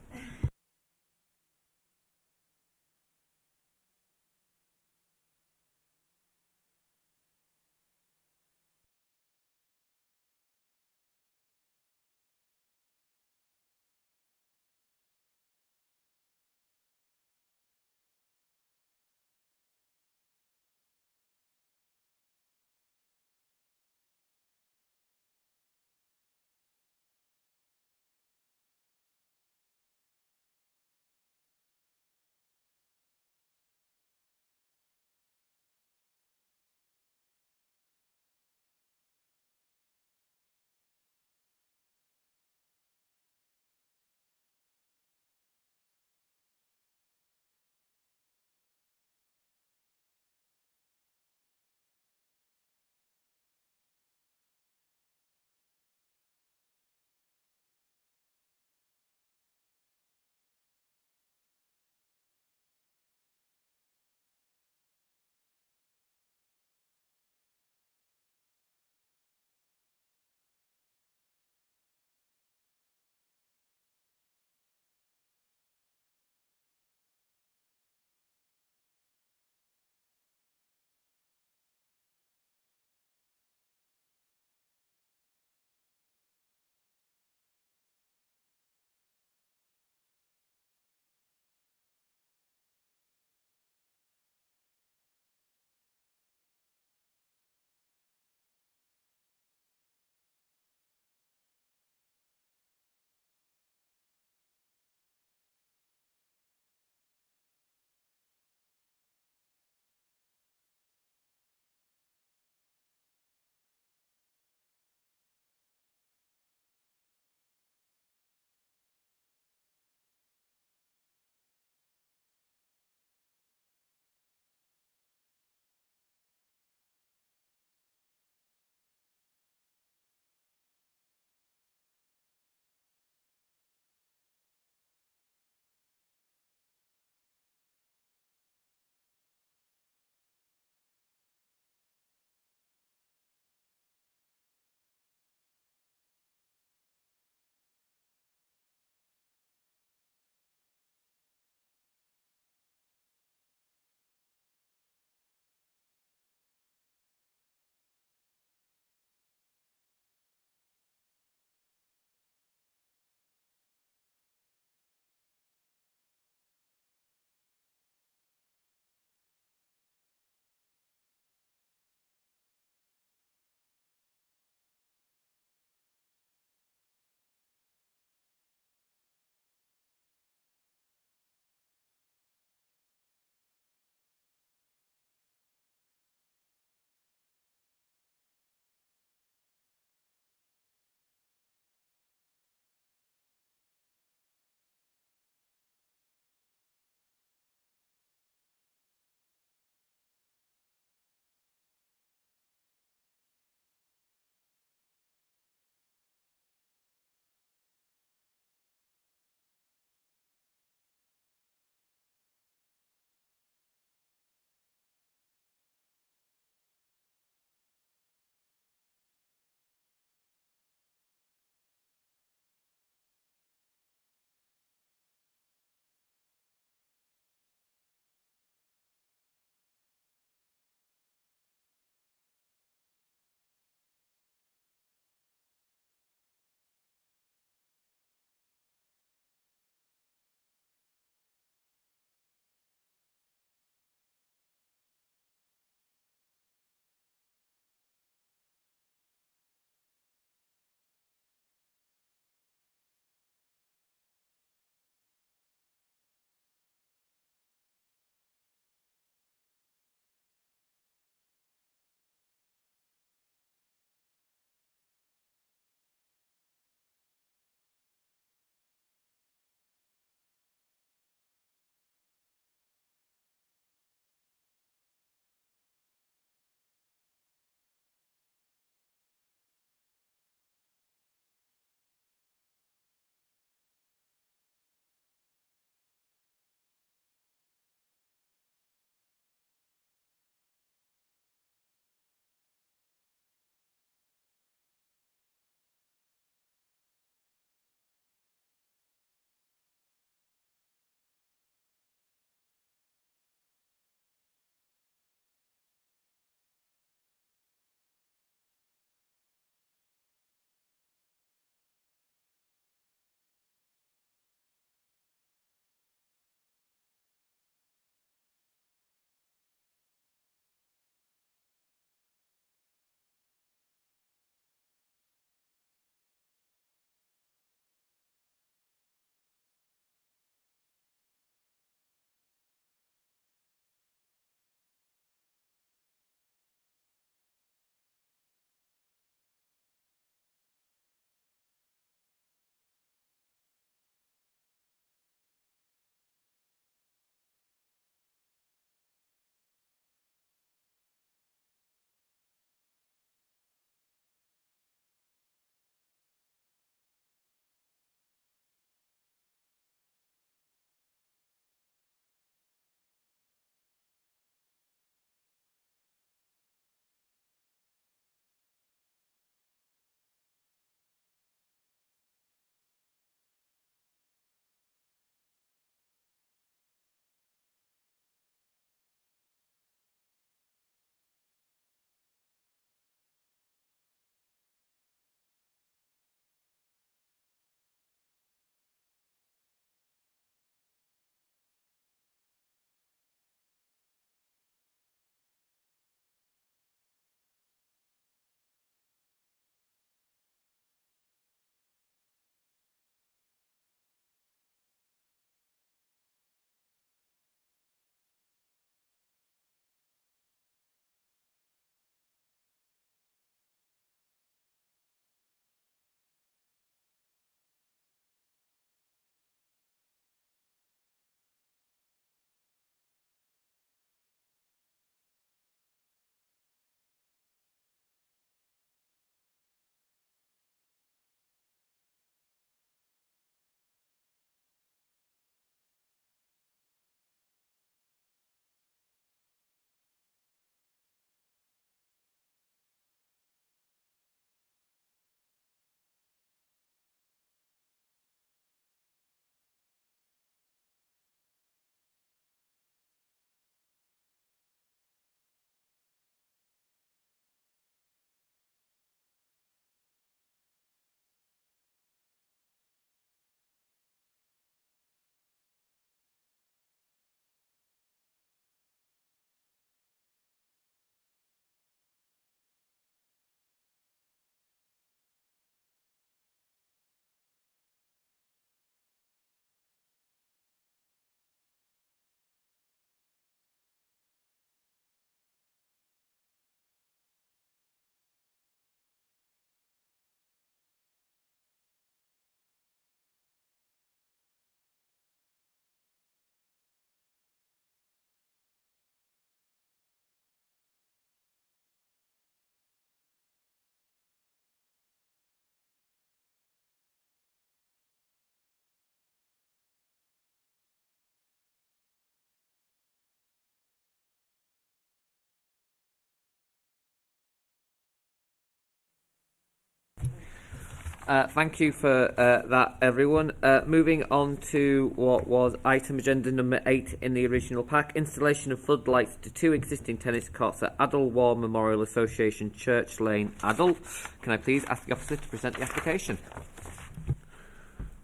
Thank you for that, everyone. Moving on to what was item agenda number 8 in the original pack, installation of floodlights to 2 existing tennis courts at Adel War Memorial Association, Church Lane, Adel. Can I please ask the officer to present the application?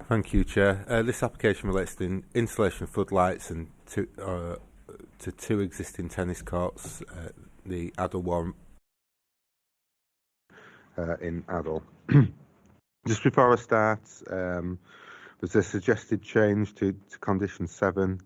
Thank you, Chair. This application relates to the installation of floodlights and to 2 existing tennis courts, the Adel War in Adel. Just before I start, there's a suggested change to condition 7.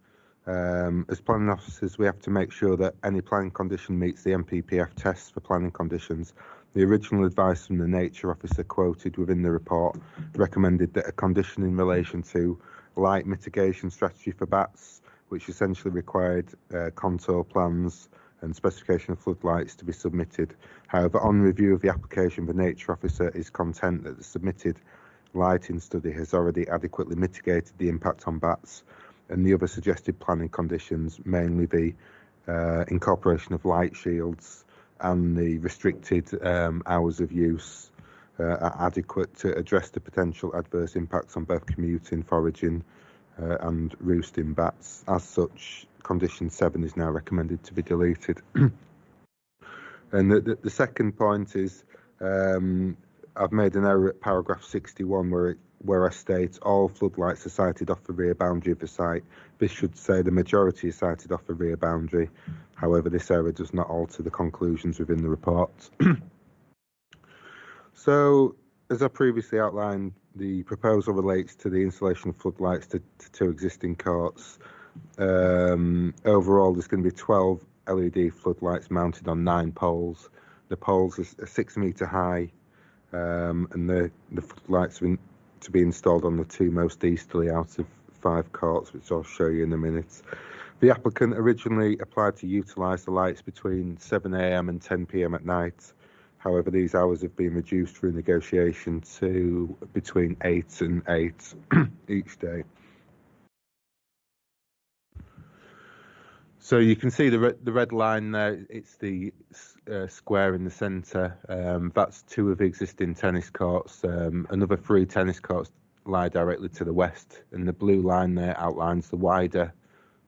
As planning officers, we have to make sure that any planning condition meets the MPPF tests for planning conditions. The original advice from the nature officer quoted within the report recommended that a condition in relation to light mitigation strategy for bats, which essentially required contour plans and specification of floodlights to be submitted. However, on review of the application, the nature officer is content that the submitted lighting study has already adequately mitigated the impact on bats, and the other suggested planning conditions, mainly the incorporation of light shields and the restricted hours of use, are adequate to address the potential adverse impacts on both commuting, foraging and roosting bats. As such, condition 7 is now recommended to be deleted. And the second point is I've made an error at paragraph 61 where I state all floodlights are sited off the rear boundary of the site. This should say the majority is sited off the rear boundary. However, this error does not alter the conclusions within the report. So, as I previously outlined, the proposal relates to the installation of floodlights to 2 existing courts. Overall, there's going to be 12 LED floodlights mounted on 9 poles. The poles are 6 metre high, and the floodlights are to be installed on the 2 most easterly out of 5 courts, which I'll show you in a minute. The applicant originally applied to utilise the lights between 7 AM and 10 PM at night. However, these hours have been reduced through negotiation to between 8 and 8 each day. So you can see the red line there. It's the square in the centre. That's 2 of the existing tennis courts. Another 3 tennis courts lie directly to the west, and the blue line there outlines the wider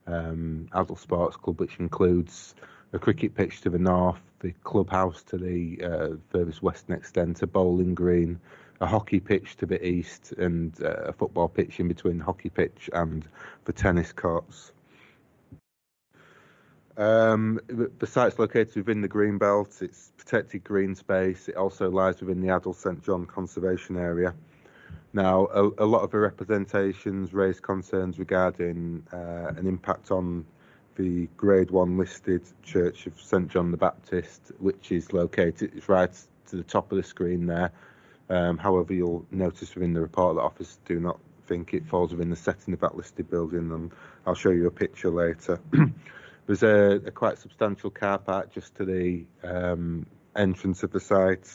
adult sports club, which includes a cricket pitch to the north, the clubhouse to the furthest western extent, a bowling green, a hockey pitch to the east, and a football pitch in between the hockey pitch and the tennis courts. The site's located within the green belt. It's protected green space. It also lies within the Adel St John Conservation Area. Now, a lot of the representations raise concerns regarding an impact on the Grade 1 listed Church of St John the Baptist, which is located, it's right to the top of the screen there. However, you'll notice within the report that officers do not think it falls within the setting of that listed building, and I'll show you a picture later. There's a quite substantial car park just to the entrance of the site.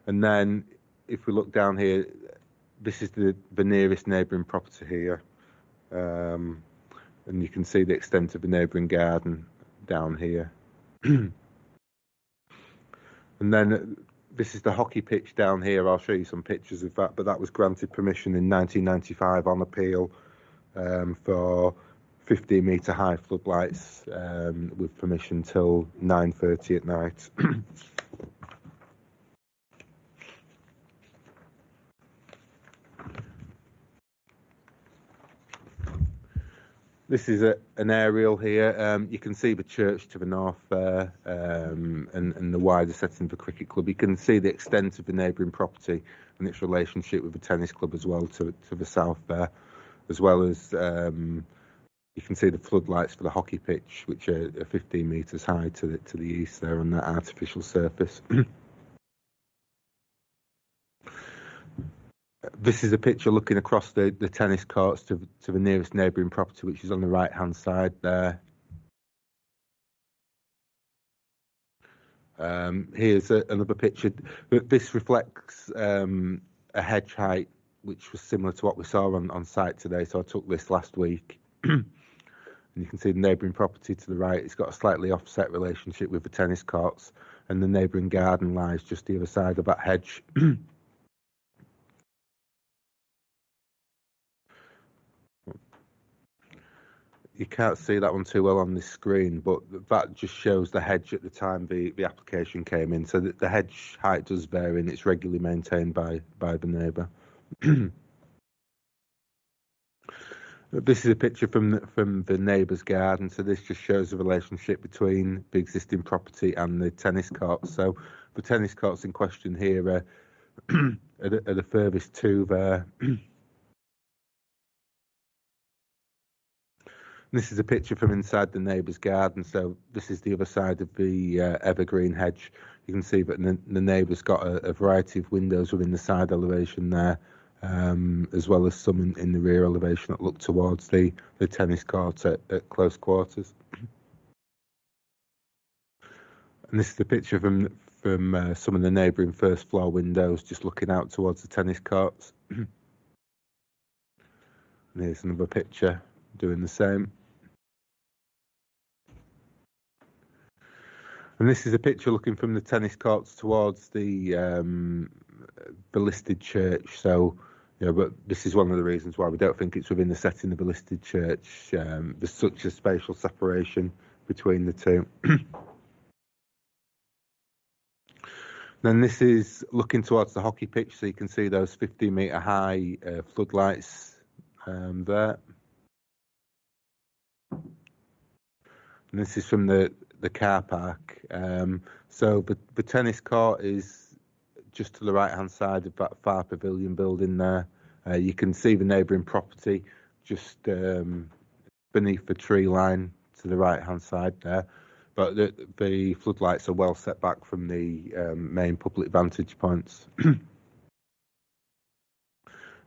And then if we look down here, this is the nearest neighbouring property here. And you can see the extent of the neighbouring garden down here. And then this is the hockey pitch down here. I'll show you some pictures of that, but that was granted permission in 1995 on appeal for 15-metre high floodlights with permission till 9:30 at night. This is an aerial here. You can see the church to the north there, and the wider setting of the cricket club. You can see the extent of the neighbouring property and its relationship with the tennis club as well to the south there, as well as you can see the floodlights for the hockey pitch, which are 15 metres high to the east there on that artificial surface. This is a picture looking across the tennis courts to the nearest neighbouring property, which is on the right-hand side there. Here's another picture. This reflects a hedge height, which was similar to what we saw on site today. So I took this last week. And you can see the neighbouring property to the right. It's got a slightly offset relationship with the tennis courts, and the neighbouring garden lies just the other side of that hedge. you can't see that one too well on this screen, but that just shows the hedge at the time the application came in. So the hedge height does vary, and it's regularly maintained by the neighbour. This is a picture from the neighbour's garden. So this just shows the relationship between the existing property and the tennis courts. So the tennis courts in question here are the furthest two there. This is a picture from inside the neighbour's garden. So this is the other side of the evergreen hedge. You can see that the neighbour's got a variety of windows within the side elevation there, as well as some in the rear elevation that look towards the tennis court at close quarters. And this is the picture from some of the neighbouring first floor windows, just looking out towards the tennis courts. And here's another picture doing the same. And this is a picture looking from the tennis courts towards the listed church. So, but this is one of the reasons why we don't think it's within the setting of a listed church. There's such a spatial separation between the two. Then this is looking towards the hockey pitch, so you can see those 15-metre high floodlights there. And this is from the car park. So the tennis court is just to the right-hand side of that far pavilion building there. You can see the neighbouring property just beneath the tree line to the right-hand side there. But the floodlights are well set back from the main public vantage points.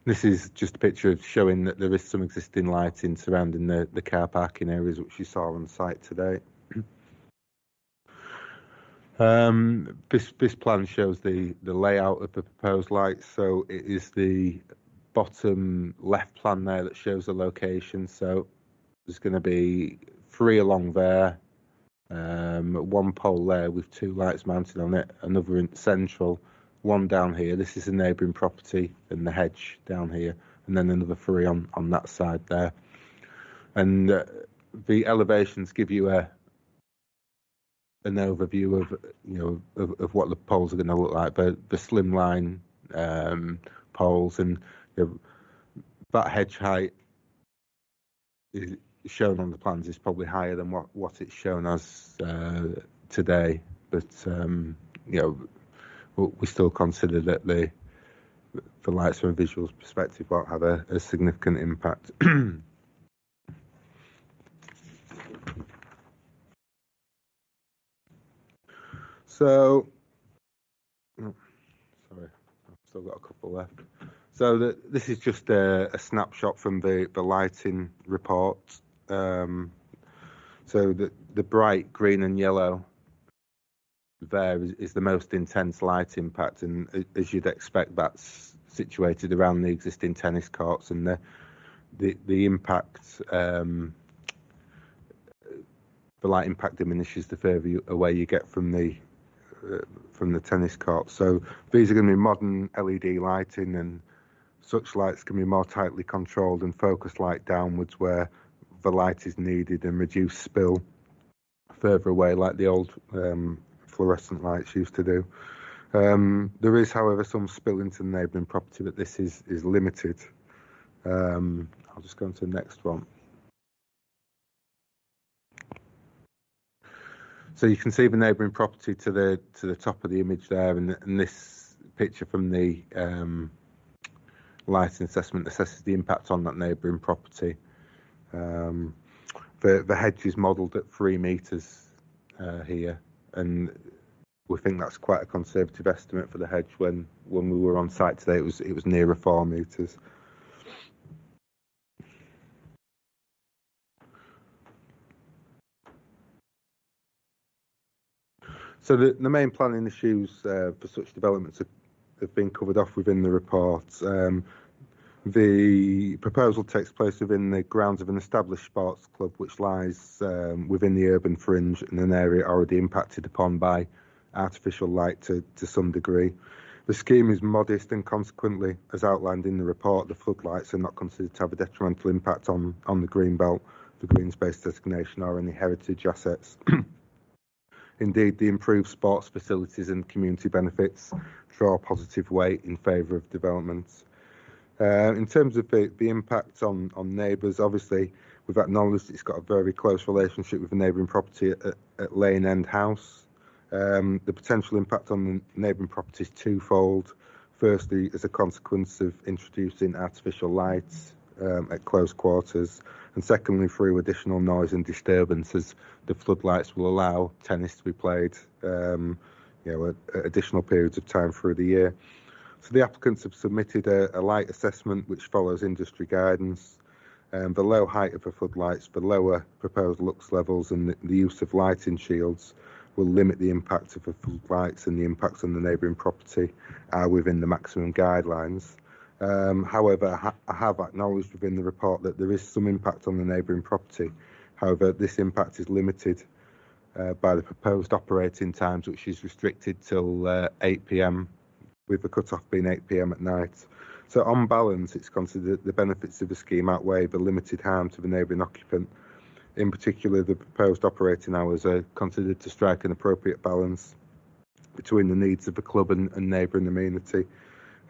This is just a picture of showing that there is some existing lighting surrounding the car parking areas, which you saw on site today. This plan shows the layout of the proposed lights. So it is the bottom left plan there that shows the location. So there's going to be 3 along there, 1 pole there with 2 lights mounted on it, another in central, 1 down here. This is a neighbouring property and the hedge down here, and then another 3 on that side there. And the elevations give you an overview of what the poles are going to look like. The slimline poles, and that hedge height is shown on the plans is probably higher than what it's shown as today. But we still consider that the lights from a visual perspective won't have a significant impact. So, sorry, I've still got a couple left. So this is just a snapshot from the lighting report. So the bright green and yellow there is the most intense light impact, and as you'd expect, that's situated around the existing tennis courts, and the impact, the light impact diminishes the further away you get from the tennis court. So these are going to be modern LED lighting, and such lights can be more tightly controlled and focus light downwards where the light is needed and reduce spill further away like the old fluorescent lights used to do. There is, however, some spill into the neighbouring property, but this is limited. I'll just go on to the next one. So you can see the neighbouring property to the top of the image there, and this picture from the lighting assessment assesses the impact on that neighbouring property. The hedge is modelled at 3 metres here, and we think that's quite a conservative estimate for the hedge. When we were on site today, it was nearer 4 metres. So the main planning issues for such developments have been covered off within the report. The proposal takes place within the grounds of an established sports club, which lies within the urban fringe in an area already impacted upon by artificial light to some degree. The scheme is modest, and consequently, as outlined in the report, the floodlights are not considered to have a detrimental impact on the green belt the green space designation or any heritage assets. Indeed, the improved sports facilities and community benefits draw positive weight in favour of development. In terms of the impact on neighbours, obviously we've acknowledged it's got a very close relationship with the neighbouring property at Lane End House. The potential impact on the neighbouring property is twofold. Firstly, as a consequence of introducing artificial lights at close quarters, and secondly, through additional noise and disturbance, as the floodlights will allow tennis to be played, at additional periods of time through the year. So the applicants have submitted a light assessment which follows industry guidance. The low height of the floodlights, the lower proposed lux levels, and the use of lighting shields will limit the impact of the floodlights, and the impacts on the neighbouring property are within the maximum guidelines. However, I have acknowledged within the report that there is some impact on the neighbouring property. However, this impact is limited by the proposed operating times, which is restricted till 8 p.m, with the cut-off being 8 p.m. at night. So on balance, it's considered the benefits of the scheme outweigh the limited harm to the neighbouring occupant. In particular, the proposed operating hours are considered to strike an appropriate balance between the needs of the club and neighbouring amenity,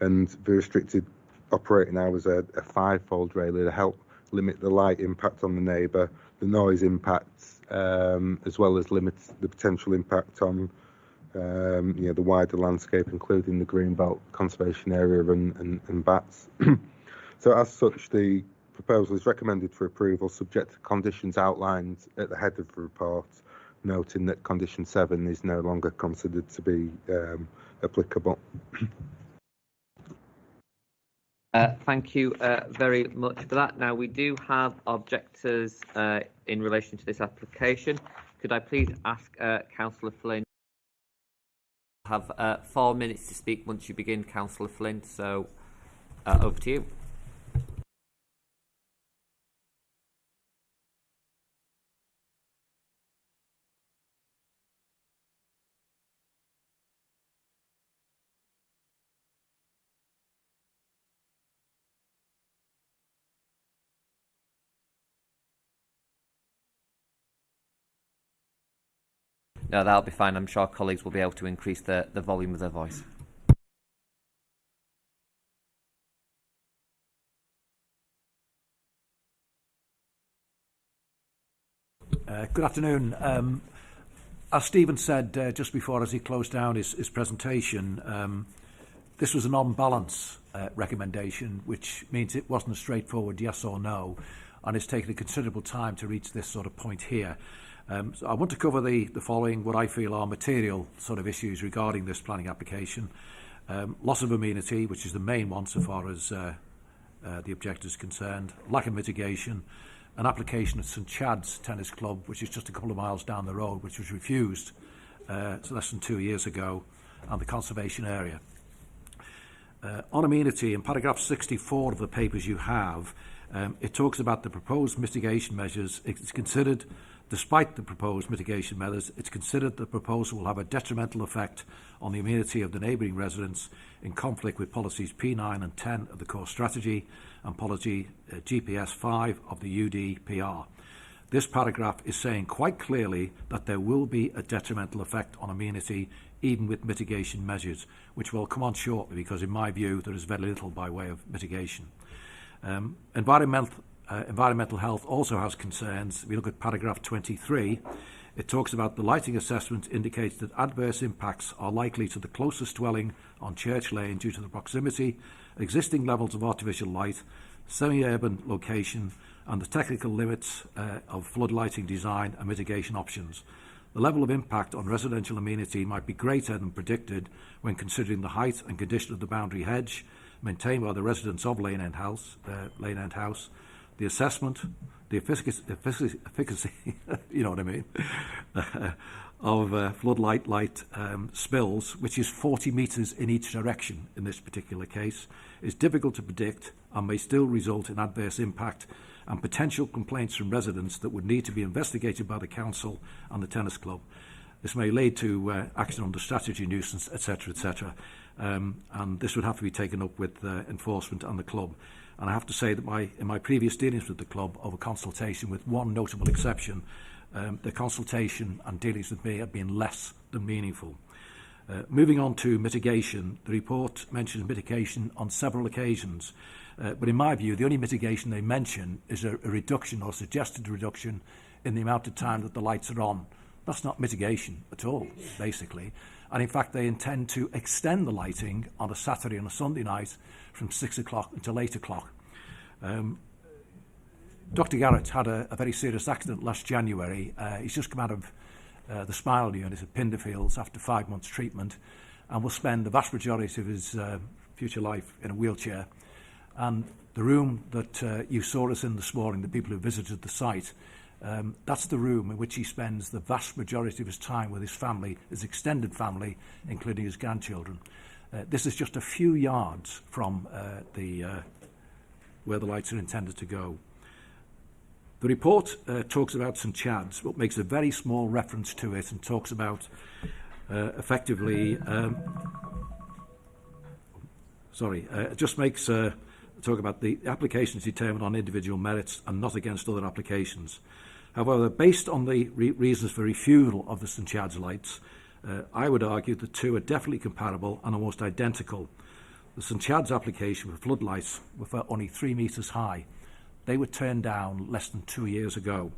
and the restricted operating hours are fivefold really to help limit the light impact on the neighbour, the noise impacts, as well as limit the potential impact on the wider landscape, including the greenbelt conservation area and bats. So as such, the proposal is recommended for approval subject to conditions outlined at the head of the report, noting that condition 7 is no longer considered to be applicable. Thank you very much for that. Now, we do have objectors in relation to this application. Could I please ask Councillor Flynn? Have 4 minutes to speak once you begin, Councillor Flynn, so over to you. No, that'll be fine. I'm sure colleagues will be able to increase the volume of their voice. Good afternoon. As Stephen said just before, as he closed down his presentation, this was an on-balance recommendation, which means it wasn't a straightforward yes or no, and it's taken a considerable time to reach this sort of point here. So I want to cover the following, what I feel are material sort of issues regarding this planning application. Loss of amenity, which is the main one so far as the objector is concerned, lack of mitigation, an application at St Chad's Tennis Club, which is just a couple of miles down the road, which was refused less than 2 years ago, and the conservation area. On amenity, in paragraph 64 of the papers you have, it talks about the proposed mitigation measures. It's considered, despite the proposed mitigation measures, it's considered the proposal will have a detrimental effect on the amenity of the neighbouring residents in conflict with policies P9 and 10 of the core strategy and policy GPS 5 of the UDPR. This paragraph is saying quite clearly that there will be a detrimental effect on amenity even with mitigation measures, which will come on shortly because in my view there is very little by way of mitigation. Environmental health also has concerns. If we look at paragraph 23, it talks about the lighting assessment indicates that adverse impacts are likely to the closest dwelling on Church Lane due to the proximity, existing levels of artificial light, semi-urban location, and the technical limits of flood lighting design and mitigation options. The level of impact on residential amenity might be greater than predicted when considering the height and condition of the boundary hedge maintained by the residents of Lane End House, the assessment, the efficacy you know what I mean, of floodlight light spills, which is 40 metres in each direction in this particular case, is difficult to predict and may still result in adverse impact and potential complaints from residents that would need to be investigated by the council and the tennis club. This may lead to action under strategy, nuisance, etc., etc. And this would have to be taken up with enforcement and the club. And I have to say that in my previous dealings with the club over consultation, with one notable exception, the consultation and dealings with me have been less than meaningful. Moving on to mitigation, the report mentions mitigation on several occasions, but in my view, the only mitigation they mention is a reduction or suggested reduction in the amount of time that the lights are on. That's not mitigation at all, basically. And in fact, they intend to extend the lighting on a Saturday and a Sunday night from 6 o'clock until 8 o'clock. Dr. Garrett had a very serious accident last January. He's just come out of the spinal unit at Pinderfields after 5 months treatment, and will spend the vast majority of his future life in a wheelchair. And the room that you saw us in this morning, the people who visited the site, that's the room in which he spends the vast majority of his time with his family, his extended family, including his grandchildren. This is just a few yards from where the lights are intended to go. The report talks about St Chad's, but makes a very small reference to it and talks about effectively... just makes talk about the applications determined on individual merits and not against other applications. However, based on the reasons for refusal of the St Chad's lights, I would argue the two are definitely comparable and almost identical. The St Chad's application for floodlights were only 3 metres high. They were turned down less than 2 years ago.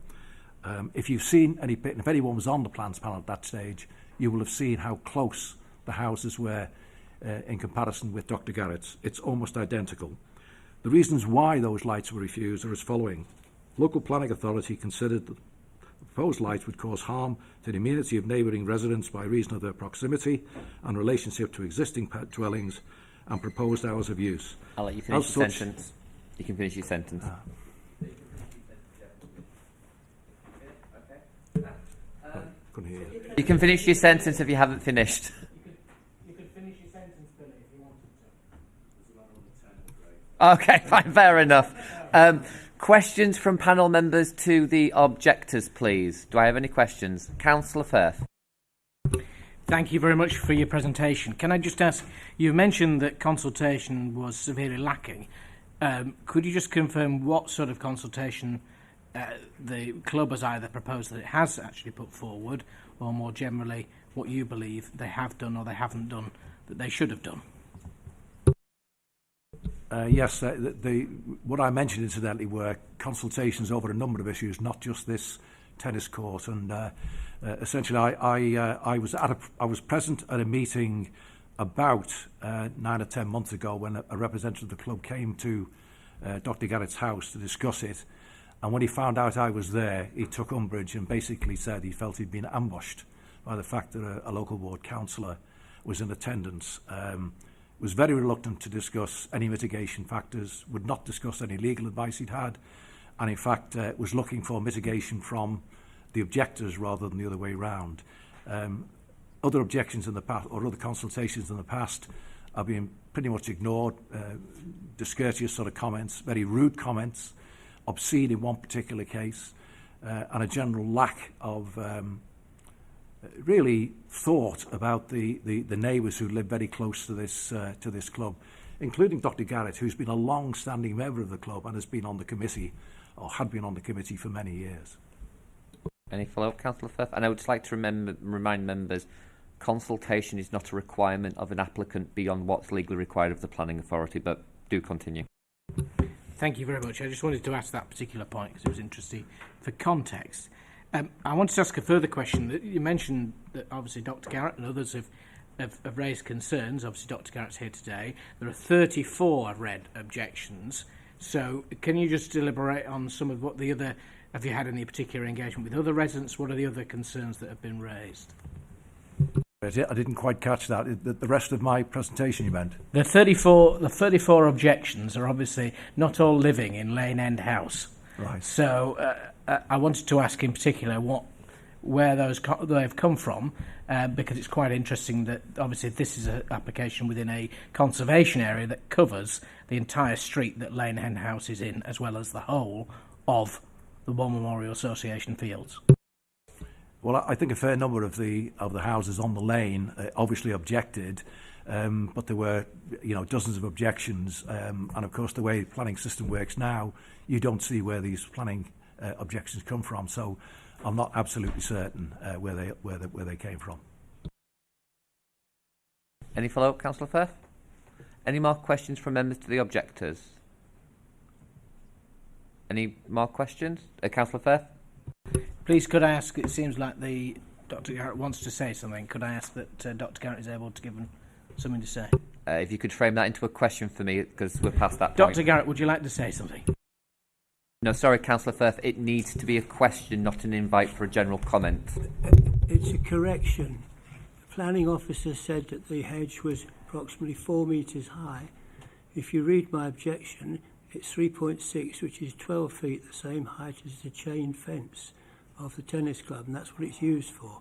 If you've seen if anyone was on the plans panel at that stage, you will have seen how close the houses were in comparison with Dr. Garrett's. It's almost identical. The reasons why those lights were refused are as following. Local planning authority considered that the proposed lights would cause harm to the immunity of neighbouring residents by reason of their proximity and relationship to existing dwellings and proposed hours of use. I'll let you finish your sentence. You can finish your sentence. Couldn't hear you. You can finish your sentence if you haven't finished. You could finish your sentence, Billy, if you wanted to. Okay, fine, fair enough. Questions from panel members to the objectors, please. Do I have any questions? Councillor Firth. Thank you very much for your presentation. Can I just ask, you mentioned that consultation was severely lacking. Could you just confirm what sort of consultation the club has either proposed that it has actually put forward, or more generally, what you believe they have done or they haven't done that they should have done? Yes, what I mentioned incidentally were consultations over a number of issues, not just this tennis court. And essentially, I was present at a meeting about 9 or 10 months ago when a representative of the club came to Dr. Garrett's house to discuss it. And when he found out I was there, he took umbrage and basically said he felt he'd been ambushed by the fact that a local ward councillor was in attendance. Was very reluctant to discuss any mitigation factors, would not discuss any legal advice he'd had, and in fact was looking for mitigation from the objectors rather than the other way round. Other objections in the past, or other consultations in the past, have been pretty much ignored. Discourteous sort of comments, very rude comments, obscene in one particular case, and a general lack of really thought about the neighbours who live very close to this club, including Dr. Garrett, who's been a long-standing member of the club and has been on the committee, or had been on the committee for many years. Any follow-up, Councillor Firth? And I would just like to remind members, consultation is not a requirement of an applicant beyond what's legally required of the planning authority, but do continue. Thank you very much. I just wanted to ask that particular point because it was interesting for context. I wanted to ask a further question. You mentioned that obviously Dr. Garrett and others have raised concerns. Obviously Dr. Garrett's here today. There are 34, I've read, objections. So can you just elaborate on some of what the other... Have you had any particular engagement with other residents? What are the other concerns that have been raised? I didn't quite catch that. The rest of my presentation, you meant? The 34 objections are obviously not all living in Lane End House. Right. So I wanted to ask in particular where they've come from, because it's quite interesting that obviously this is an application within a conservation area that covers the entire street that Lane End House is in, as well as the whole of the War Memorial Association fields. Well, I think a fair number of the houses on the lane obviously objected. but there were, dozens of objections. And of course, the way the planning system works now, you don't see where these planning objections come from. So I'm not absolutely certain where they came from. Any follow-up, Councillor Firth? Any more questions from members to the objectors? Any more questions? Councillor Firth? Please, could I ask, it seems like Dr Garrett wants to say something. Could I ask that Dr Garrett is able to give something to say? If you could frame that into a question for me, because we're past that point. Dr Garrett, would you like to say something? No, sorry, Councillor Firth. It needs to be a question, not an invite for a general comment. It's a correction. The planning officer said that the hedge was approximately 4 metres high. If you read my objection, it's 3.6, which is 12 feet, the same height as the chain fence of the tennis club, and that's what it's used for.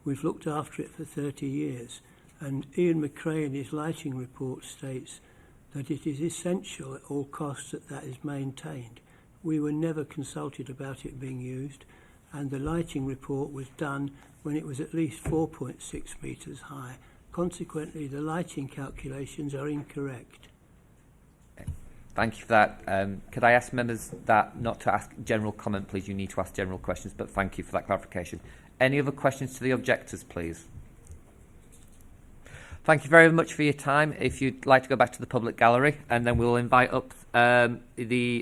We've looked after it for 30 years, and Ian McRae in his lighting report states that it is essential at all costs that is maintained. We were never consulted about it being used, and the lighting report was done when it was at least 4.6 metres high. Consequently, the lighting calculations are incorrect. Thank you for that. Could I ask members that not to ask general comment, please? You need to ask general questions, but thank you for that clarification. Any other questions to the objectors, please? Thank you very much for your time. If you'd like to go back to the public gallery, and then we'll invite up a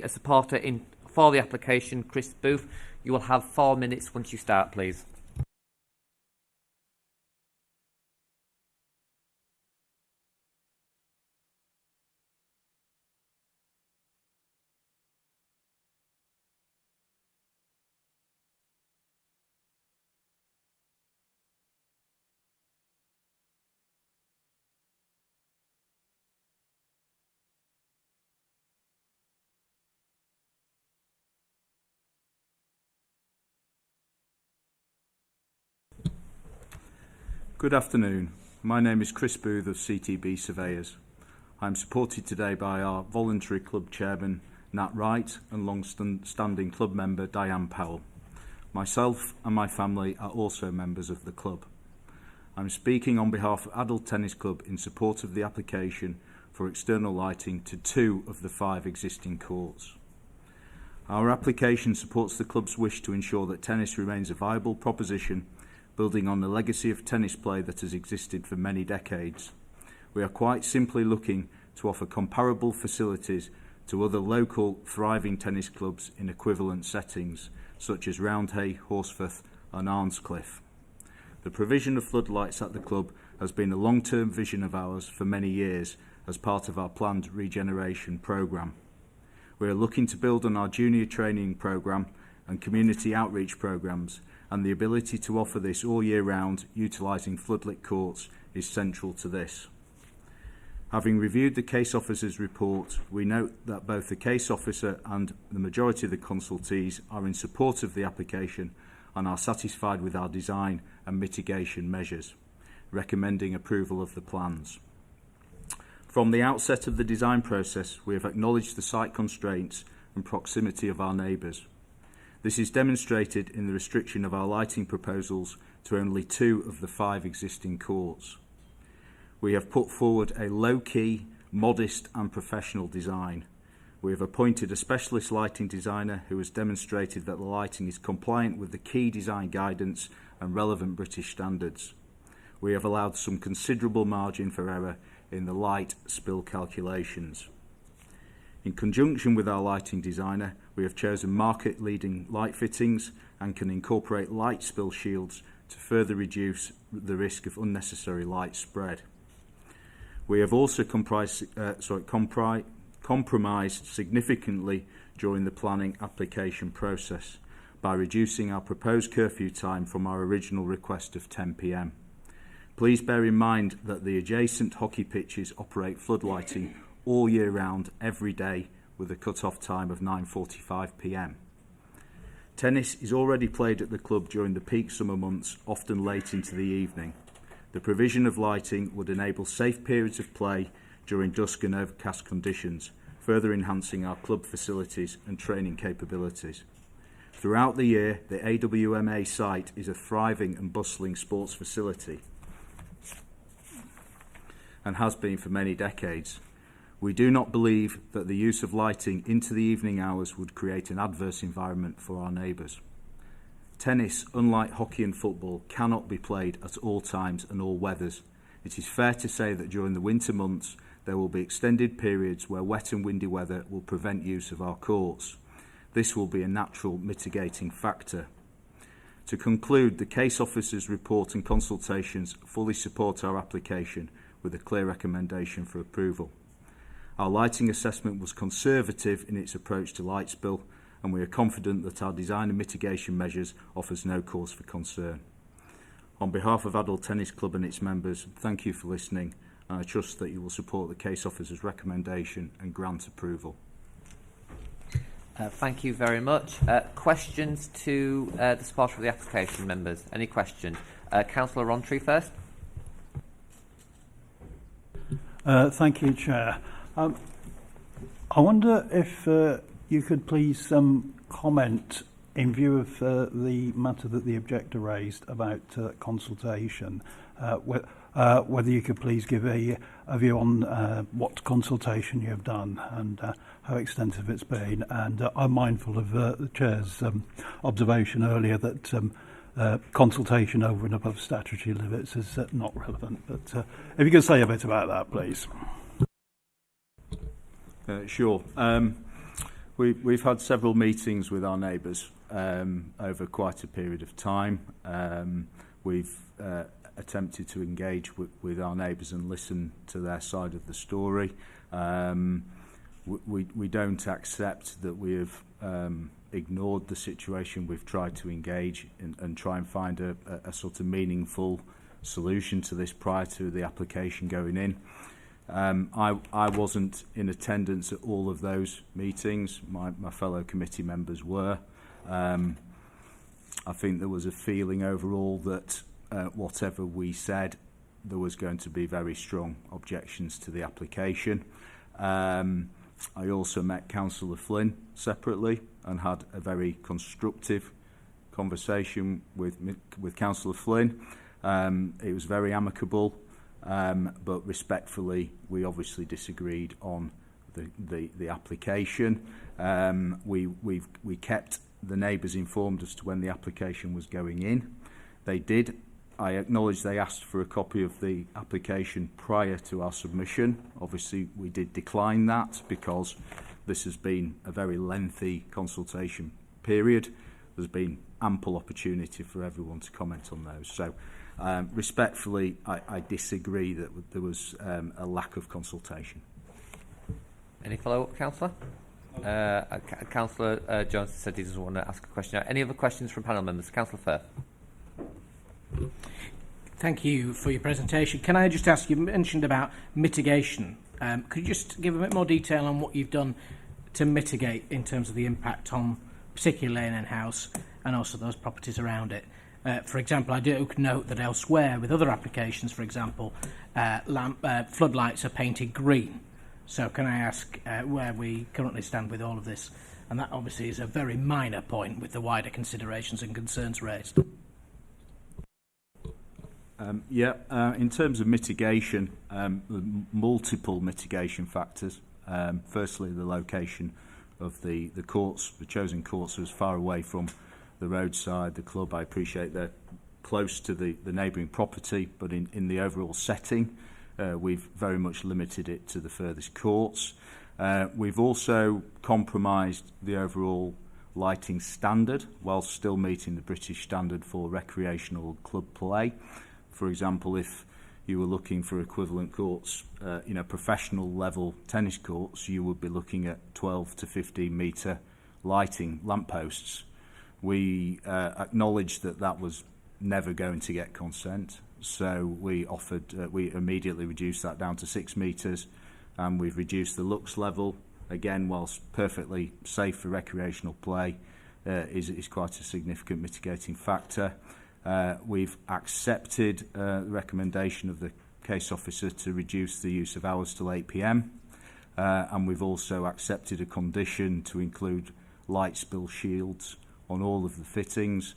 supporter for the application, Chris Booth. You will have 4 minutes once you start, please. Good afternoon. My name is Chris Booth of CTB Surveyors. I am supported today by our voluntary club chairman, Nat Wright, and long-standing club member, Diane Powell. Myself and my family are also members of the club. I'm speaking on behalf of Adult Tennis Club in support of the application for external lighting to 2 of the 5 existing courts. Our application supports the club's wish to ensure that tennis remains a viable proposition, building on the legacy of tennis play that has existed for many decades. We are quite simply looking to offer comparable facilities to other local thriving tennis clubs in equivalent settings, such as Roundhay, Horsforth and Arnscliffe. The provision of floodlights at the club has been a long-term vision of ours for many years as part of our planned regeneration programme. We are looking to build on our junior training programme and community outreach programmes, and the ability to offer this all year round utilising floodlit courts is central to this. Having reviewed the case officer's report, we note that both the case officer and the majority of the consultees are in support of the application and are satisfied with our design and mitigation measures, recommending approval of the plans. From the outset of the design process, we have acknowledged the site constraints and proximity of our neighbours. This is demonstrated in the restriction of our lighting proposals to only 2 of the 5 existing courts. We have put forward a low-key, modest and professional design. We have appointed a specialist lighting designer who has demonstrated that the lighting is compliant with the key design guidance and relevant British standards. We have allowed some considerable margin for error in the light spill calculations. In conjunction with our lighting designer, we have chosen market-leading light fittings and can incorporate light spill shields to further reduce the risk of unnecessary light spread. We have also compromised significantly during the planning application process by reducing our proposed curfew time from our original request of 10 p.m. Please bear in mind that the adjacent hockey pitches operate floodlighting all year round, every day, with a cut-off time of 9:45 p.m. Tennis is already played at the club during the peak summer months, often late into the evening. The provision of lighting would enable safe periods of play during dusk and overcast conditions, further enhancing our club facilities and training capabilities. Throughout the year, the AWMA site is a thriving and bustling sports facility. and has been for many decades. We do not believe that the use of lighting into the evening hours would create an adverse environment for our neighbours. Tennis, unlike hockey and football, cannot be played at all times and all weathers. It is fair to say that during the winter months there will be extended periods where wet and windy weather will prevent use of our courts. This will be a natural mitigating factor. To conclude, the case officer's report and consultations fully support our application with a clear recommendation for approval. Our lighting assessment was conservative in its approach to light spill, and we are confident that our design and mitigation measures offers no cause for concern. On behalf of Adult Tennis Club and its members, thank you for listening, and I trust that you will support the case officer's recommendation and grant approval. Thank you very much. Questions to the supporter of the application, members? Any questions? Councillor Rowntree first. Thank you, Chair. I wonder if you could please comment in view of the matter that the objector raised about consultation, whether you could please give a view on what consultation you have done and how extensive it's been. And I'm mindful of the Chair's observation earlier that consultation over and above statutory limits is not relevant. But if you could say a bit about that, please. Sure. We've had several meetings with our neighbours over quite a period of time. We've attempted to engage with our neighbours and listen to their side of the story. We don't accept that we have ignored the situation. We've tried to engage and try and find a sort of meaningful solution to this prior to the application going in. I wasn't in attendance at all of those meetings. My fellow committee members were. I think there was a feeling overall that whatever we said, there was going to be very strong objections to the application. I also met Councillor Flynn separately and had a very constructive conversation with Councillor Flynn. It was very amicable. But respectfully, we obviously disagreed on the application. We kept the neighbours informed as to when the application was going in. They did. I acknowledge they asked for a copy of the application prior to our submission. Obviously, we did decline that because this has been a very lengthy consultation period. There's been ample opportunity for everyone to comment on those. So, respectfully, I disagree that there was a lack of consultation. Any follow-up, Councillor? Councillor Jones said he doesn't want to ask a question. Any other questions from panel members? Councillor Firth. Thank you for your presentation. Can I just ask, you mentioned about mitigation. Could you just give a bit more detail on what you've done to mitigate in terms of the impact on particularly Lane End House and also those properties around it? For example, I do note that elsewhere with other applications, for example, floodlights are painted green. So can I ask where we currently stand with all of this? And that obviously is a very minor point with the wider considerations and concerns raised. In terms of mitigation, multiple mitigation factors. Firstly, the location of the courts, the chosen courts are as far away from the roadside, the club. I appreciate they're close to the neighbouring property, but in the overall setting, we've very much limited it to the furthest courts. We've also compromised the overall lighting standard while still meeting the British standard for recreational club play. For example, if you were looking for equivalent courts, professional level tennis courts, you would be looking at 12 to 15 metre lighting lampposts. We acknowledged that was never going to get consent, so we immediately reduced that down to 6 metres, and we've reduced the lux level, again, whilst perfectly safe for recreational play, is quite a significant mitigating factor. We've accepted the recommendation of the case officer to reduce the use of hours till 8 p.m, and we've also accepted a condition to include light spill shields on all of the fittings,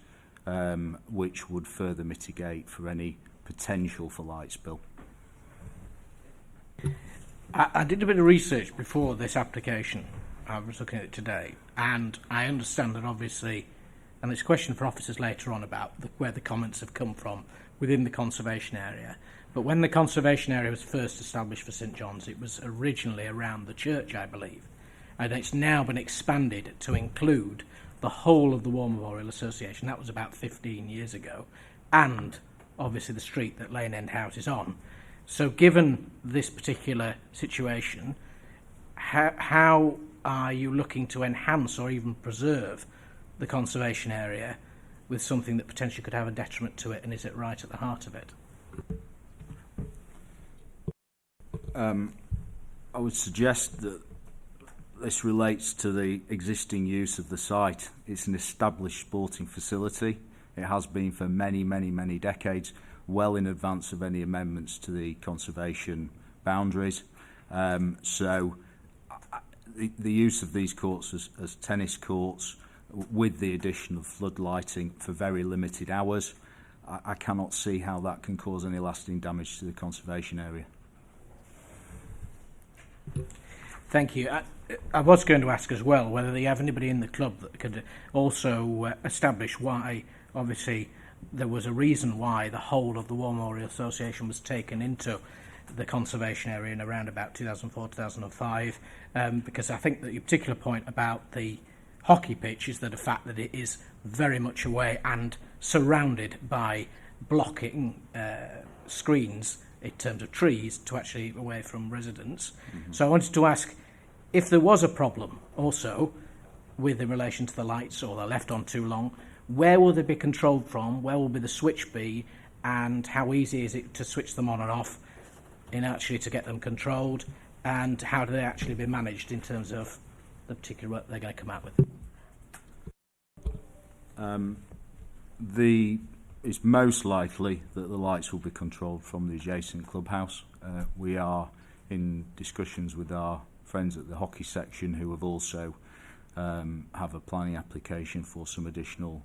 which would further mitigate for any potential for light spill. I did a bit of research before this application. I was looking at it today, and I understand that obviously, and there's a question for officers later on about where the comments have come from within the conservation area. But when the conservation area was first established for St John's, it was originally around the church, I believe. And it's now been expanded to include the whole of the War Memorial Association. That was about 15 years ago. And obviously the street that Lane End House is on. So given this particular situation, how are you looking to enhance or even preserve the conservation area with something that potentially could have a detriment to it, and is it right at the heart of it? I would suggest that this relates to the existing use of the site. It's an established sporting facility. It has been for many, many, many decades, well in advance of any amendments to the conservation boundaries. So the use of these courts as tennis courts with the addition of floodlighting for very limited hours, I cannot see how that can cause any lasting damage to the conservation area. Thank you. I was going to ask as well whether they have anybody in the club that could also establish why, obviously, there was a reason why the whole of the War Memorial Association was taken into the conservation area in around about 2004-2005, because I think that your particular point about the hockey pitch is that the fact that it is very much away and surrounded by blocking screens in terms of trees to actually away from residents. Mm-hmm. So I wanted to ask if there was a problem also with in relation to the lights, or they're left on too long, where will they be controlled from? Where will be the switch be? And how easy is it to switch them on and off in actually to get them controlled? And how do they actually be managed in terms of the particular work they're going to come out with? It's most likely that the lights will be controlled from the adjacent clubhouse. We are in discussions with our friends at the hockey section, who have also have a planning application for some additional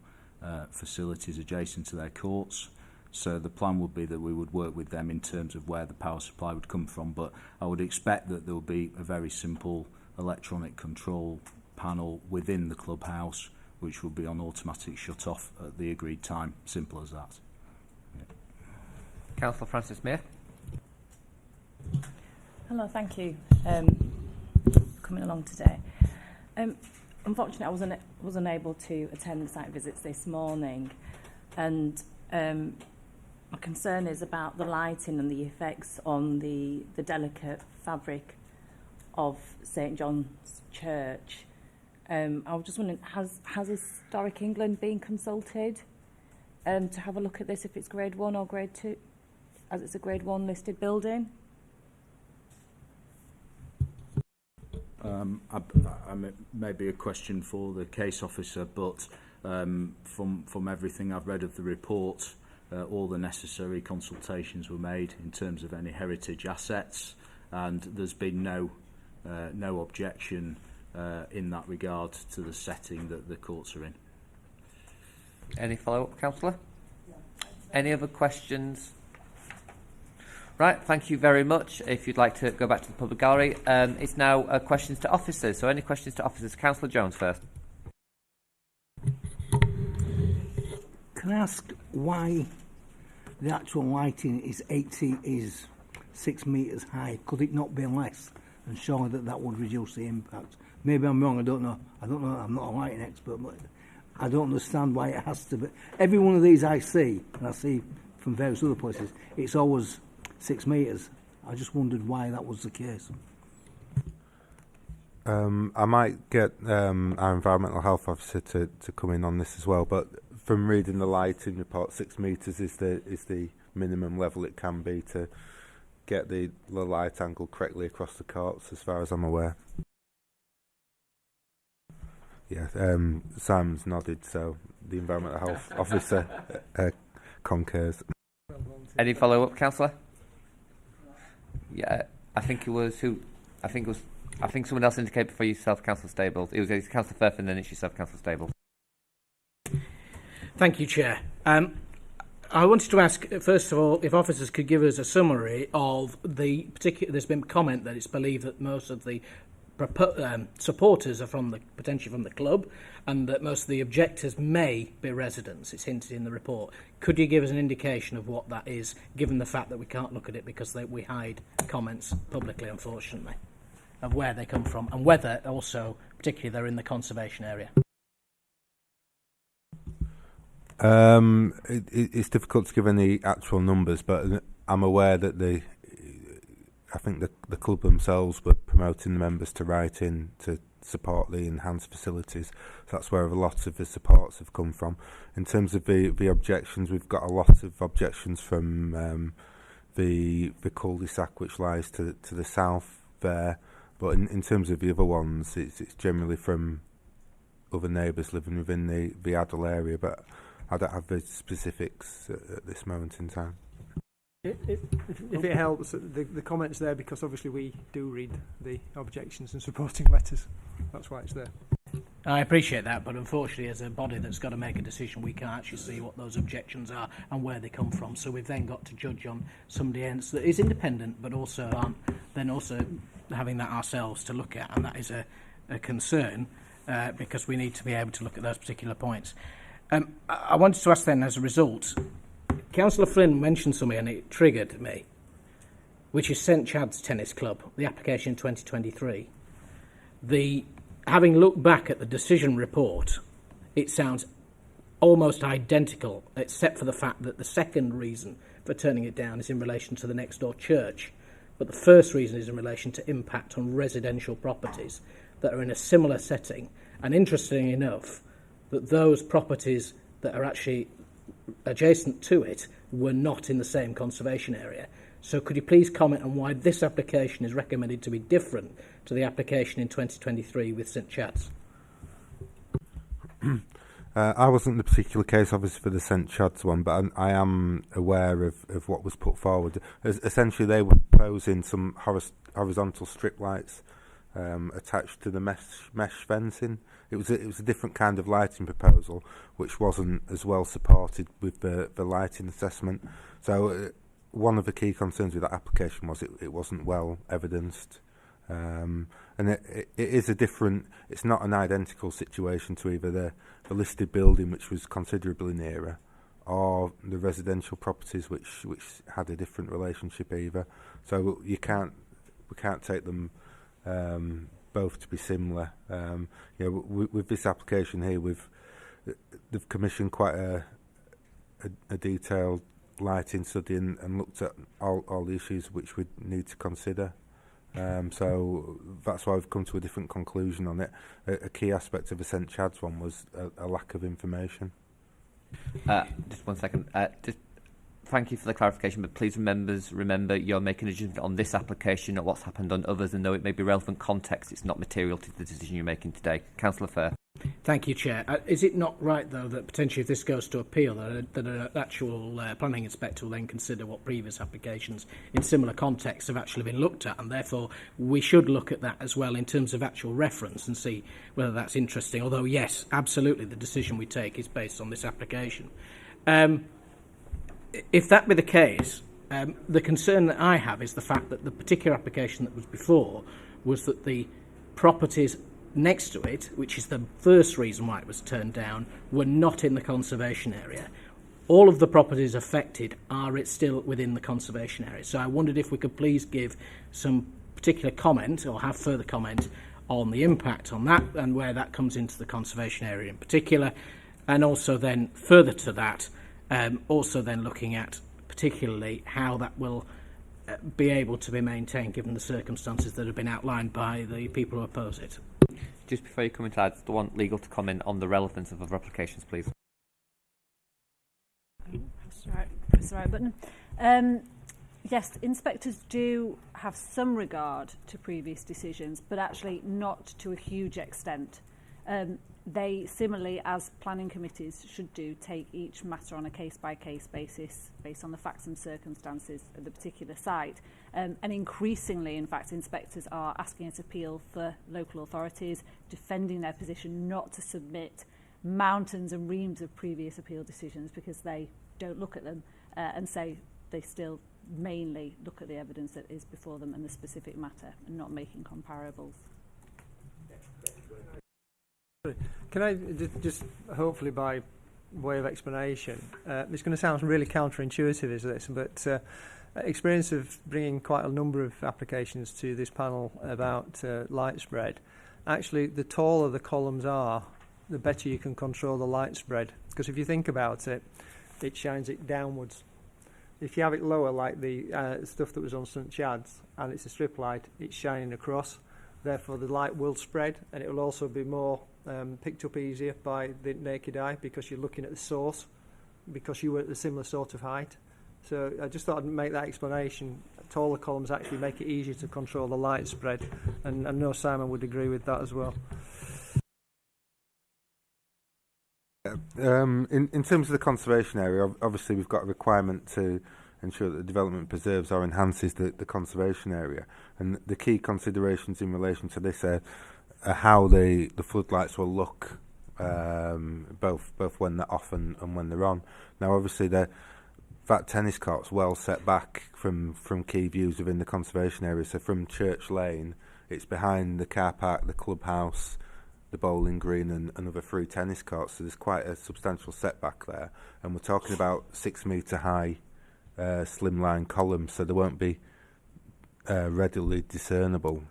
facilities adjacent to their courts. So the plan would be that we would work with them in terms of where the power supply would come from, but I would expect that there will be a very simple electronic control panel within the clubhouse, which will be on automatic shut-off at the agreed time. Simple as that. Yeah. Councillor Francis Mair. Hello, thank you for coming along today. Unfortunately, I was unable to attend the site visits this morning, and my concern is about the lighting and the effects on the delicate fabric of St John's Church. I was just wondering, has Historic England been consulted to have a look at this, if it's grade 1 or grade 2, as it's a grade 1 listed building? Maybe a question for the case officer, but from everything I've read of the report, all the necessary consultations were made in terms of any heritage assets, and there's been no objection in that regard to the setting that the courts are in. Any follow-up, Councillor? Any other questions? Right, thank you very much. If you'd like to go back to the public gallery, it's now questions to officers. So any questions to officers? Councillor Jones first. Can I ask why the actual lighting is 6 metres high? Could it not be less? And surely that would reduce the impact. Maybe I'm wrong, I don't know. I'm not a lighting expert, but I don't understand why it has to be. Every one of these I see, and I see from various other places, it's always 6 metres. I just wondered why that was the case. I might get our environmental health officer to come in on this as well, but from reading the lighting report, 6 metres is the minimum level it can be to get the light angle correctly across the courts, as far as I'm aware. Yeah, Sam's nodded, so the environmental health officer concurs. Any follow-up, Councillor? Yeah, I think it was who? I think someone else indicated before yourself, Councillor Stables. It was Councillor Firth, and then it's yourself, Councillor Stables. Thank you, Chair. I wanted to ask, first of all, if officers could give us a summary of the particular... There's been comment that it's believed that most of the supporters are potentially from the club, and that most of the objectors may be residents. It's hinted in the report. Could you give us an indication of what that is, given the fact that we can't look at it because we hide comments publicly, unfortunately, of where they come from, and whether also, particularly, they're in the conservation area? It's difficult to give any actual numbers, but I'm aware that I think the club themselves were promoting the members to write in to support the enhanced facilities. So that's where a lot of the supports have come from. In terms of the objections, we've got a lot of objections from the cul-de-sac which lies to the south there. But in terms of the other ones, it's generally from other neighbours living within the Adel area. But I don't have the specifics at this moment in time. If it helps, the comments there, because obviously we do read the objections and supporting letters. That's why it's there. I appreciate that, but unfortunately, as a body that's got to make a decision, we can't actually see what those objections are and where they come from. So we've then got to judge on somebody else that is independent, but also having that ourselves to look at, and that is a concern because we need to be able to look at those particular points. I wanted to ask then, as a result, Councillor Flynn mentioned something and it triggered me, which is St Chad's Tennis Club, the application in 2023. Having looked back at the decision report, it sounds almost identical, except for the fact that the second reason for turning it down is in relation to the next door church. But the first reason is in relation to impact on residential properties that are in a similar setting. And interestingly enough, that those properties that are actually adjacent to it were not in the same conservation area. So could you please comment on why this application is recommended to be different to the application in 2023 with St Chad's? I wasn't the particular case, obviously, for the St Chad's one, but I am aware of what was put forward. Essentially, they were proposing some horizontal strip lights attached to the mesh fencing. It was a different kind of lighting proposal, which wasn't as well supported with the lighting assessment. So one of the key concerns with that application was it wasn't well evidenced. And it is a different, it's not an identical situation to either the listed building, which was considerably nearer, or the residential properties, which had a different relationship either. So we can't take them both to be similar. With this application here, they've commissioned quite a detailed lighting study and looked at all the issues which we'd need to consider. So that's why we've come to a different conclusion on it. A key aspect of the St Chad's one was a lack of information. Just 1 second. Thank you for the clarification, but please remember you're making a judgment on this application, not what's happened on others, and though it may be relevant context, it's not material to the decision you're making today. Councillor Fair. Thank you, Chair. Is it not right, though, that potentially if this goes to appeal, that an actual planning inspector will then consider what previous applications in similar contexts have actually been looked at, and therefore we should look at that as well in terms of actual reference and see whether that's interesting, although, yes, absolutely, the decision we take is based on this application. If that be the case, the concern that I have is the fact that the particular application that was before was that the properties next to it, which is the first reason why it was turned down, were not in the conservation area. All of the properties affected are still within the conservation area. So I wondered if we could please give some particular comment or have further comment on the impact on that and where that comes into the conservation area in particular, and also then further to that, also then looking at particularly how that will be able to be maintained given the circumstances that have been outlined by the people who oppose it. Just before you come into that, I want legal to comment on the relevance of other applications, please. Press the right button. Yes, inspectors do have some regard to previous decisions, but actually not to a huge extent. They, similarly as planning committees should do, take each matter on a case-by-case basis based on the facts and circumstances of the particular site. And increasingly, in fact, inspectors are asking us to appeal for local authorities, defending their position not to submit mountains and reams of previous appeal decisions because they don't look at them and say they still mainly look at the evidence that is before them and the specific matter and not making comparables. Can I just, hopefully by way of explanation, it's going to sound really counterintuitive, is this, but experience of bringing quite a number of applications to this panel about light spread, actually the taller the columns are, the better you can control the light spread. Because if you think about it, it shines it downwards. If you have it lower, like the stuff that was on St Chad's, and it's a strip light, it's shining across, therefore the light will spread, and it will also be more picked up easier by the naked eye because you're looking at the source, because you were at a similar sort of height. So I just thought I'd make that explanation. Taller columns actually make it easier to control the light spread, and I know Simon would agree with that as well. In terms of the conservation area, obviously we've got a requirement to ensure that the development preserves or enhances the conservation area, and the key considerations in relation to this are how the floodlights will look, both when they're off and when they're on. Now obviously that tennis court's well set back from key views within the conservation area, so from Church Lane it's behind the car park, the clubhouse, the bowling green and other 3 tennis courts, so there's quite a substantial setback there, and we're talking about 6 metre high slimline columns, so they won't be readily discernible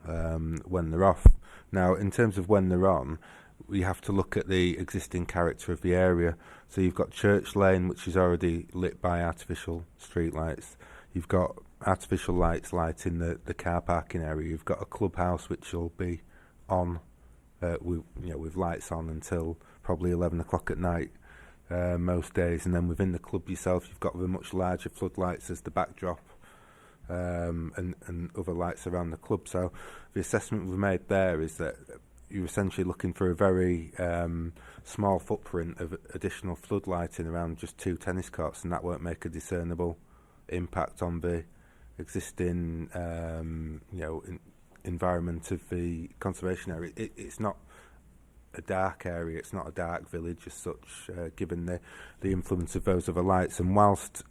when they're off. Now in terms of when they're on, we have to look at the existing character of the area. So you've got Church Lane, which is already lit by artificial street lights. You've got artificial lights lighting the car parking area. You've got a clubhouse which will be on with lights on until probably 11 o'clock at night most days, and then within the club yourself you've got the much larger floodlights as the backdrop, and other lights around the club. So the assessment we've made there is that you're essentially looking for a very small footprint of additional floodlighting around just 2 tennis courts, and that won't make a discernible impact on the existing environment of the conservation area. It's not a dark area, it's not a dark village as such, given the influence of those other lights. And whilst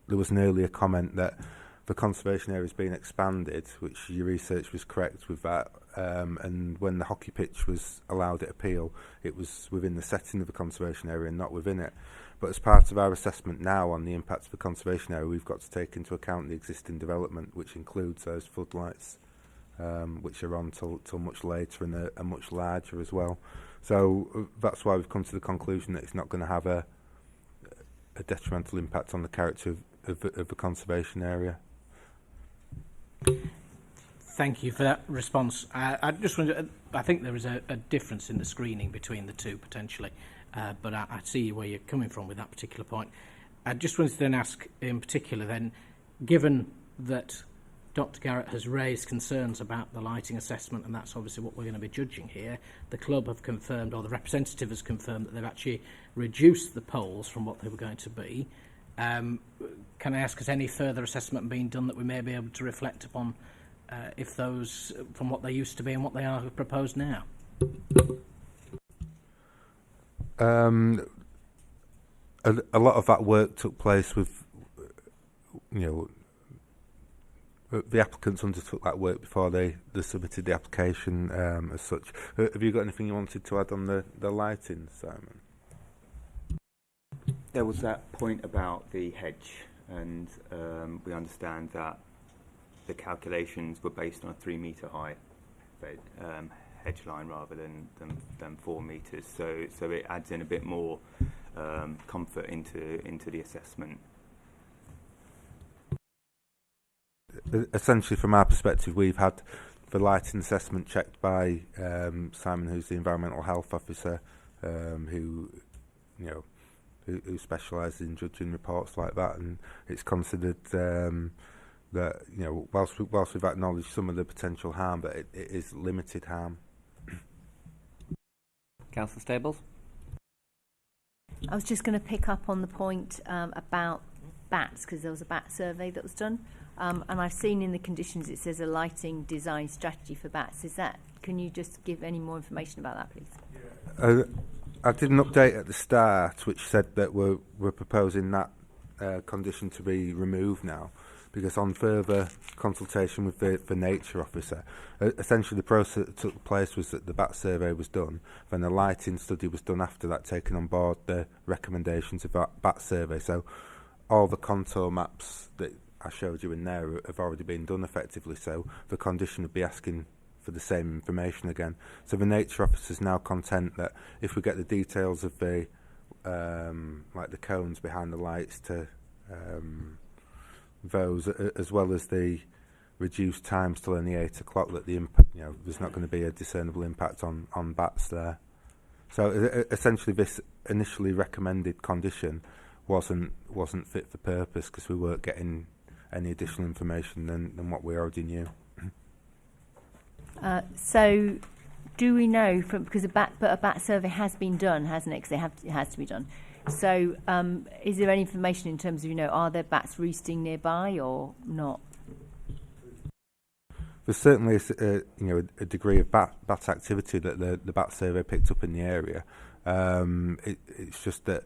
there was an earlier comment that the conservation area is being expanded, which your research was correct with that, and when the hockey pitch was allowed at appeal, it was within the setting of the conservation area and not within it. But as part of our assessment now on the impact of the conservation area, we've got to take into account the existing development, which includes those floodlights, which are on till much later and are much larger as well. So that's why we've come to the conclusion that it's not going to have a detrimental impact on the character of the conservation area. Thank you for that response. I just wonder, I think there is a difference in the screening between the two potentially, but I see where you're coming from with that particular point. I just wanted to then ask in particular then, given that Dr. Garrett has raised concerns about the lighting assessment, and that's obviously what we're going to be judging here, the club have confirmed, or the representative has confirmed, that they've actually reduced the poles from what they were going to be. Can I ask, has any further assessment been done that we may be able to reflect upon if those, from what they used to be and what they are proposed now? A lot of that work took place with, the applicants undertook that work before they submitted the application as such. Have you got anything you wanted to add on the lighting, Simon? There was that point about the hedge, and we understand that the calculations were based on a 3 metre high hedge line rather than 4 metres. So it adds in a bit more comfort into the assessment. Essentially, from our perspective, we've had the lighting assessment checked by Simon, who's the environmental health officer, who specialises in judging reports like that, and it's considered that whilst we've acknowledged some of the potential harm, but it is limited harm. Councillor Stables? I was just going to pick up on the point about bats, because there was a bat survey that was done, and I've seen in the conditions it says a lighting design strategy for bats. Can you just give any more information about that, please? I did an update at the start which said that we're proposing that condition to be removed now, because on further consultation with the nature officer, essentially the process that took place was that the bat survey was done, then the lighting study was done after that, taking on board the recommendations of that bat survey. So all the contour maps that I showed you in there have already been done effectively, so the condition would be asking for the same information again. So the nature officer's now content that if we get the details of the like the cones behind the lights to those, as well as the reduced times till only 8 o'clock, that the there's not going to be a discernible impact on bats there. So essentially this initially recommended condition wasn't fit for purpose, because we weren't getting any additional information than what we already knew. So do we know, because a bat survey has been done, hasn't it? Because it has to be done. So is there any information in terms of, are there bats roosting nearby or not? There's certainly a degree of bat activity that the bat survey picked up in the area. It's just that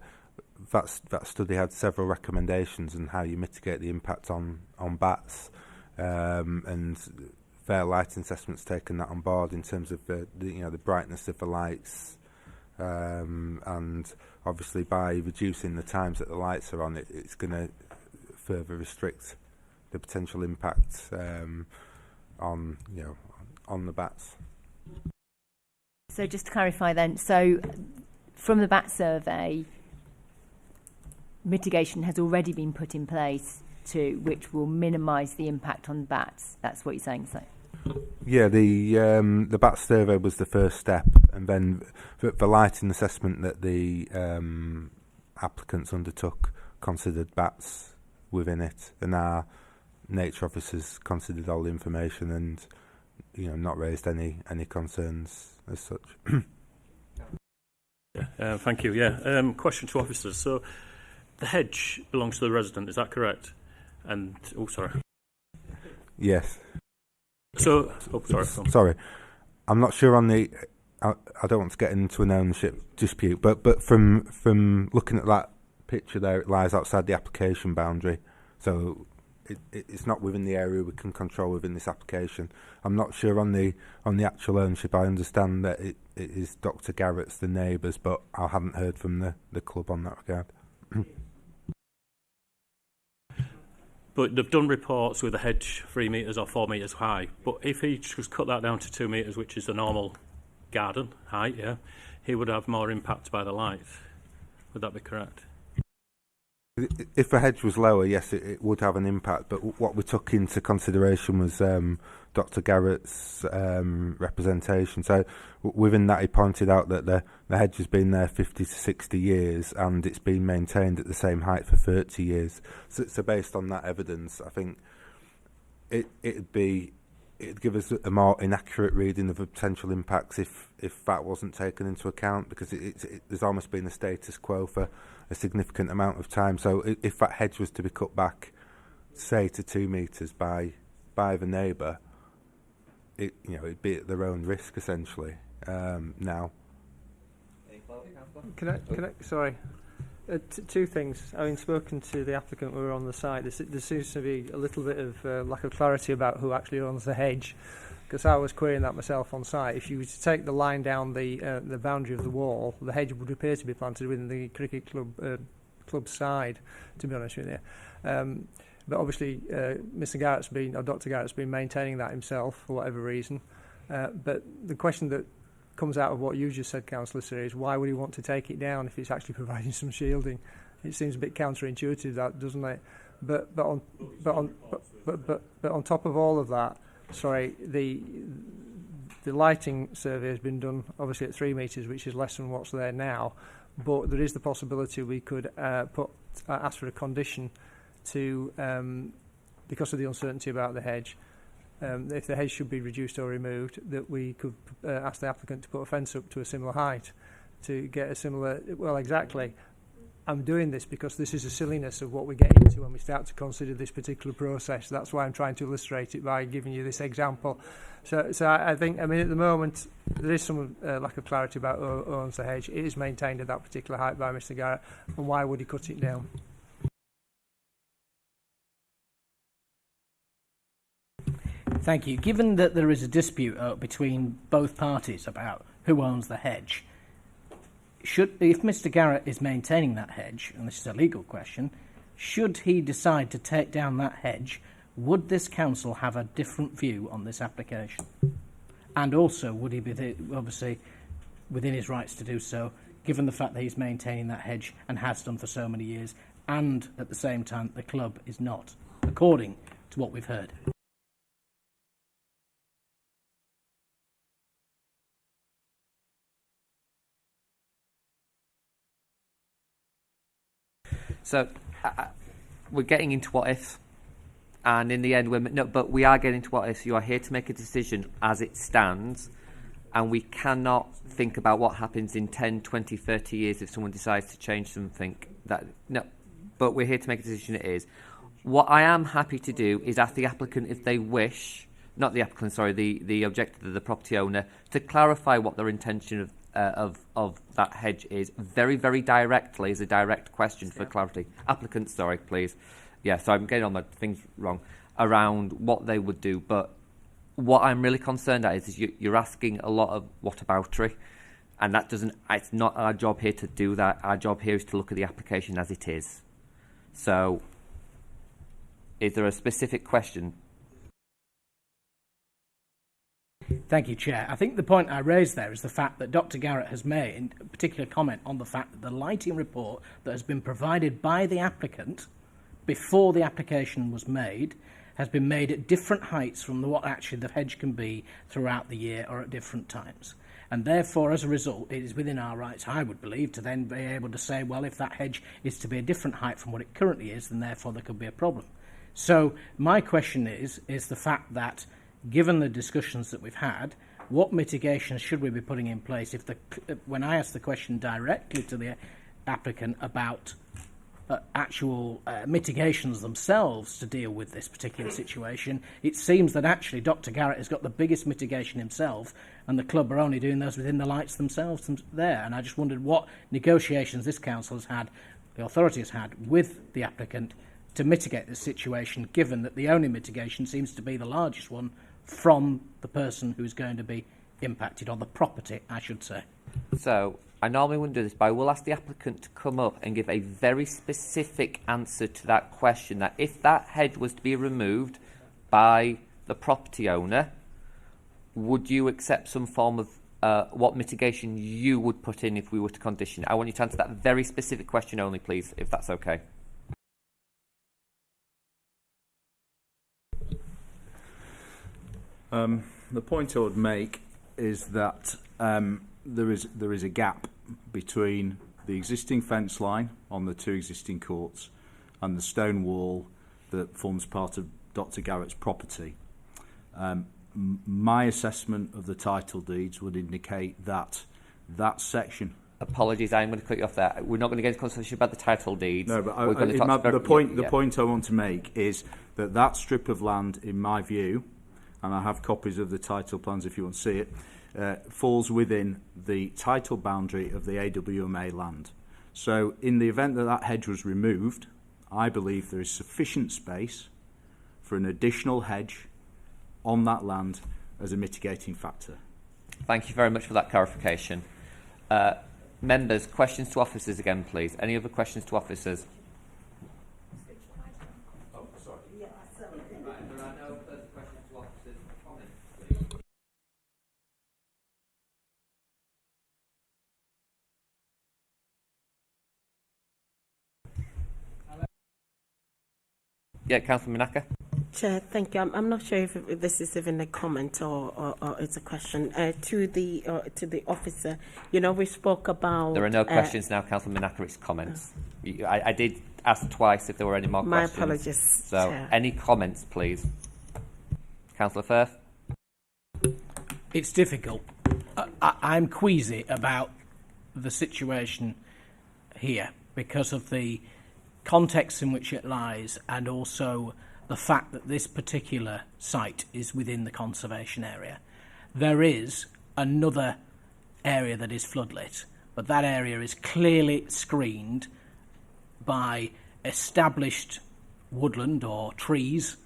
study had several recommendations on how you mitigate the impact on bats, and their lighting assessment's taken that on board in terms of the brightness of the lights, and obviously by reducing the times that the lights are on, it's going to further restrict the potential impact on the bats. So just to clarify then, so from the bat survey, mitigation has already been put in place which will minimise the impact on bats. That's what you're saying, so. Yeah, the bat survey was the first step, and then the lighting assessment that the applicants undertook considered bats within it, and our nature officers considered all the information and not raised any concerns as such. Thank you. Question to officers. So the hedge belongs to the resident, is that correct? And Yes. So, sorry, I'm not sure on the. I don't want to get into an ownership dispute, but from looking at that picture there, it lies outside the application boundary, so it's not within the area we can control within this application. I'm not sure on the actual ownership. I understand that it is Dr. Garrett's, the neighbours, but I haven't heard from the club on that regard. But they've done reports with a hedge 3 metres or 4 metres high. But if he just cut that down to 2 metres, which is the normal garden height, he would have more impact by the light. Would that be correct? If the hedge was lower, yes, it would have an impact. But what we took into consideration was Dr. Garrett's representation. So within that, he pointed out that the hedge has been there 50 to 60 years, and it's been maintained at the same height for 30 years. So based on that evidence, I think it'd give us a more inaccurate reading of the potential impacts if that wasn't taken into account, because there's almost been a status quo for a significant amount of time. So if that hedge was to be cut back, say to 2 metres by the neighbour, it'd be at their own risk essentially. Now, can I sorry, two things. Having spoken to the applicant when we were on the site, there seems to be a little bit of lack of clarity about who actually owns the hedge, because I was querying that myself on site. If you were to take the line down the boundary of the wall, the hedge would appear to be planted within the cricket club side, to be honest with you. But obviously, Mr. Garrett's Dr. Garrett's been maintaining that himself for whatever reason. But the question that comes out of what you just said, Councillor Sir, is why would he want to take it down if it's actually providing some shielding? It seems a bit counterintuitive, that, doesn't it? But on top of all of that, sorry, the lighting survey has been done obviously at 3 metres, which is less than what's there now. But there is the possibility we could ask for a condition to, because of the uncertainty about the hedge, if the hedge should be reduced or removed, that we could ask the applicant to put a fence up to a similar height to get a similar. Well, exactly. I'm doing this because this is the silliness of what we get into when we start to consider this particular process. That's why I'm trying to illustrate it by giving you this example. So I think, at the moment, there is some lack of clarity about who owns the hedge. It is maintained at that particular height by Mr. Garrett, and why would he cut it down? Thank you. Given that there is a dispute between both parties about who owns the hedge, if Mr Garrett is maintaining that hedge, and this is a legal question, should he decide to take down that hedge, would this council have a different view on this application? And also, would he be obviously within his rights to do so, given the fact that he's maintaining that hedge and has done for so many years, and at the same time the club is not, according to what we've heard? So we're getting into what ifs, and in the end, but we are getting to what ifs. You are here to make a decision as it stands, and we cannot think about what happens in 10, 20, 30 years if someone decides to change something. But we're here to make a decision. It is. What I am happy to do is ask the applicant if they wish, not the applicant, sorry, the objector, the property owner, to clarify what their intention of that hedge is very, very directly, as a direct question for clarity. Applicant, sorry, please. Yeah, so I'm getting all my things wrong around what they would do, but what I'm really concerned at is you're asking a lot of whataboutery, and that doesn't. It's not our job here to do that. Our job here is to look at the application as it is. So, is there a specific question? Thank you, Chair. I think the point I raised there is the fact that Dr Garrett has made a particular comment on the fact that the lighting report that has been provided by the applicant before the application was made has been made at different heights from what actually the hedge can be throughout the year or at different times. And therefore, as a result, it is within our rights, I would believe, to then be able to say, well, if that hedge is to be a different height from what it currently is, then therefore there could be a problem. So my question is the fact that, given the discussions that we've had, what mitigations should we be putting in place when I ask the question directly to the applicant about actual mitigations themselves to deal with this particular situation, it seems that actually Dr Garrett has got the biggest mitigation himself, and the club are only doing those within the lights themselves there. And I just wondered what negotiations this council has had, the authority has had, with the applicant to mitigate this situation, given that the only mitigation seems to be the largest one from the person who's going to be impacted, on the property, I should say. So, I normally wouldn't do this, but I will ask the applicant to come up and give a very specific answer to that question, that if that hedge was to be removed by the property owner, would you accept some form of what mitigation you would put in if we were to condition it? I want you to answer that very specific question only, please, if that's okay. The point I would make is that there is a gap between the existing fence line on the two existing courts and the stone wall that forms part of Dr Garrett's property. My assessment of the title deeds would indicate that that section... Apologies, I'm going to cut you off there. We're not going to get into conversation about the title deeds. No, but the point I want to make is that that strip of land, in my view, and I have copies of the title plans if you want to see it, falls within the title boundary of the AWMA land. So in the event that that hedge was removed, I believe there is sufficient space for an additional hedge on that land as a mitigating factor. Thank you very much for that clarification. Members, questions to officers again, please. Any other questions to officers? Oh, sorry. Yeah, sorry. There are no further questions to officers. Comments, please. Yeah, Councillor Minaka. Chair, thank you. I'm not sure if this is even a comment or it's a question to the officer. You know, we spoke about... There are no questions now, Councillor Minaka. It's comments. I did ask twice if there were any more questions. My apologies, So, Chair. any comments, please? Councillor Firth? It's difficult. I'm queasy about the situation here because of the context in which it lies, and also the fact that this particular site is within the conservation area. There is another area that is floodlit, but that area is clearly screened by established woodland or trees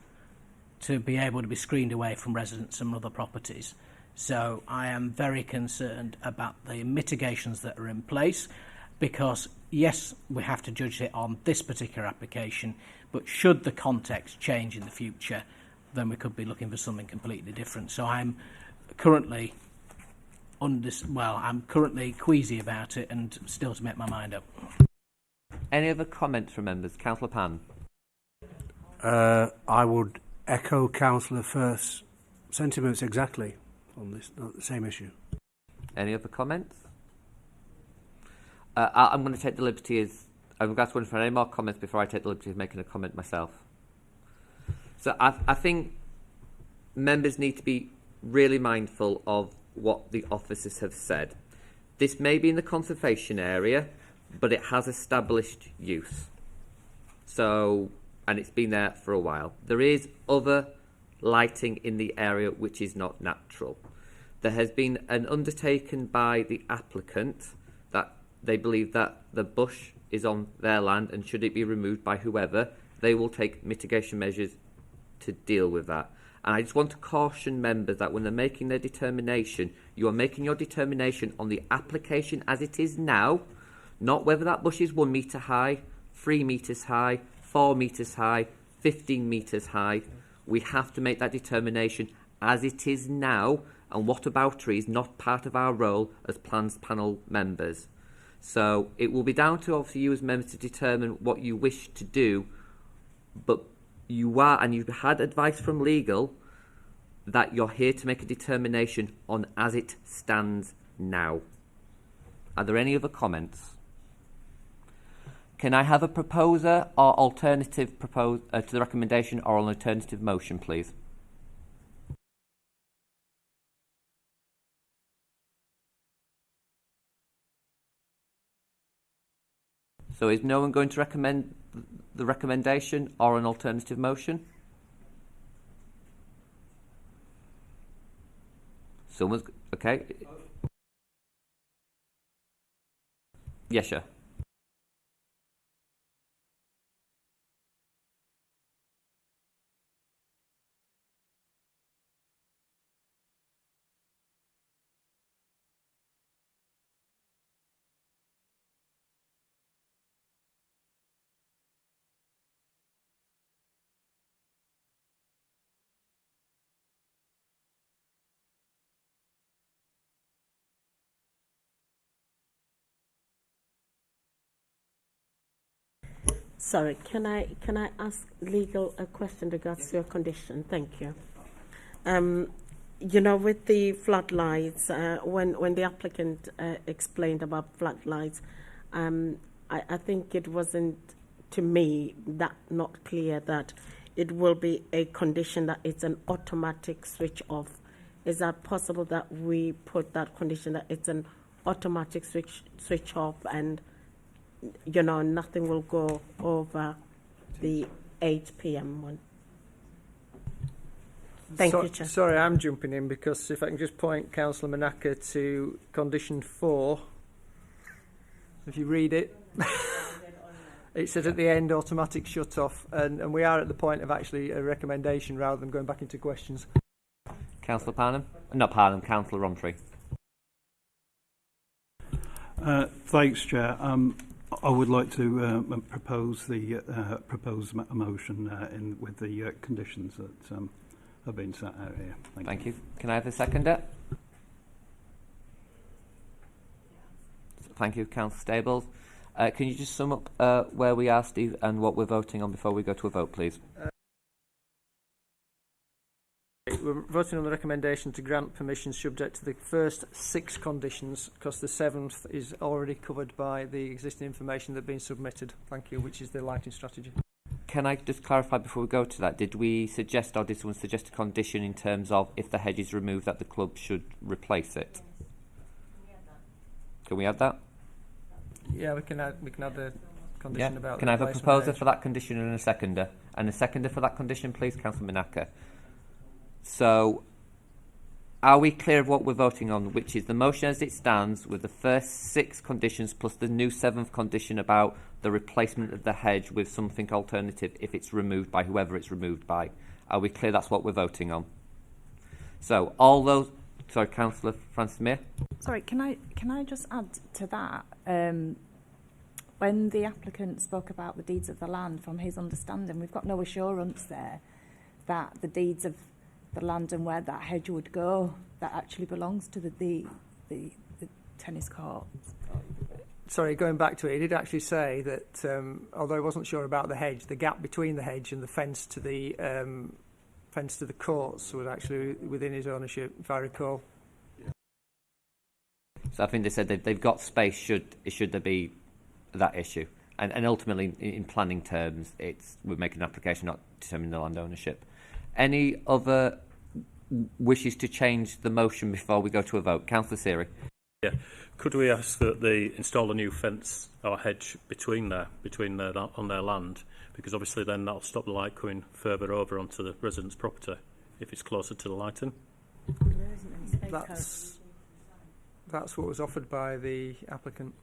to be able to be screened away from residents and other properties. So I am very concerned about the mitigations that are in place, because yes, we have to judge it on this particular application, but should the context change in the future, then we could be looking for something completely different. So I'm currently I'm currently queasy about it and still to make my mind up. Any other comments from members? Councillor Pan. I would echo Councillor Firth's sentiments exactly on this same issue. Any other comments? I'm going to take the liberty I'm going to wonder for any more comments before I take the liberty of making a comment myself. So I think members need to be really mindful of what the officers have said. This may be in the conservation area, but it has established use. So, and it's been there for a while. There is other lighting in the area which is not natural. There has been an undertaken by the applicant that they believe that the bush is on their land, and should it be removed by whoever, they will take mitigation measures to deal with that. And I just want to caution members that when they're making their determination, you are making your determination on the application as it is now, not whether that bush is 1 metre high, 3 metres high, 4 metres high, 15 metres high. We have to make that determination as it is now, and whataboutery is not part of our role as plans panel members. So it will be down to obviously you as members to determine what you wish to do, but you are, and you've had advice from legal that you're here to make a determination on as it stands now. Are there any other comments? Can I have a proposer or alternative to the recommendation, or an alternative motion, please? So is no one going to recommend the recommendation or an alternative motion? Someone's okay. Yes, sir. Sorry, can I ask legal a question regards to your condition? Thank you. You know, with the floodlights, when the applicant explained about floodlights, I think it wasn't, to me, that not clear that it will be a condition that it's an automatic switch off. Is that possible that we put that condition that it's an automatic switch off, and you know, nothing will go over the 8 p.m. one? Thank you, Chair. Sorry, I'm jumping in because if I can just point Councillor Manaka to condition 4. If you read it, it says at the end automatic shut off, and we are at the point of actually a recommendation rather than going back into questions. Councillor Parnham? Not Parnham, Councillor Romtree. Thanks, Chair. I would like to propose a motion with the conditions that have been set out here. Thank you. Can I have a seconder? Thank you, Councillor Stables. Can you just sum up where we are, Steve, and what we're voting on before we go to a vote, please? We're voting on the recommendation to grant permission subject to the first 6 conditions, because the 7th is already covered by the existing information that's been submitted. Thank you, which is the lighting strategy. Can I just clarify before we go to that? Did we suggest, or did someone suggest a condition in terms of if the hedge is removed that the club should replace it? Can we add that? Yeah, we can add the condition about. Can I have a proposer for that condition and a seconder? And a seconder for that condition, please, Councillor Manaka. So, are we clear of what we're voting on, which is the motion as it stands with the first 6 conditions plus the new 7th condition about the replacement of the hedge with something alternative if it's removed by whoever it's removed by? Are we clear that's what we're voting on? So all those... Sorry, Councillor Francis Mayor. Sorry, can I just add to that? When the applicant spoke about the deeds of the land, from his understanding, we've got no assurance there that the deeds of the land and where that hedge would go, that actually belongs to the tennis court. Sorry, going back to it, he did actually say that although he wasn't sure about the hedge, the gap between the hedge and the fence to the courts was actually within his ownership, if I recall. So I think they said they've got space should there be that issue. And ultimately, in planning terms, we're making an application not determining the land ownership. Any other wishes to change the motion before we go to a vote? Councillor Seary. Yeah. Could we ask that they install a new fence or hedge between there on their land? Because obviously then that'll stop the light coming further over onto the resident's property if it's closer to the lighting. That's what was offered by the applicant.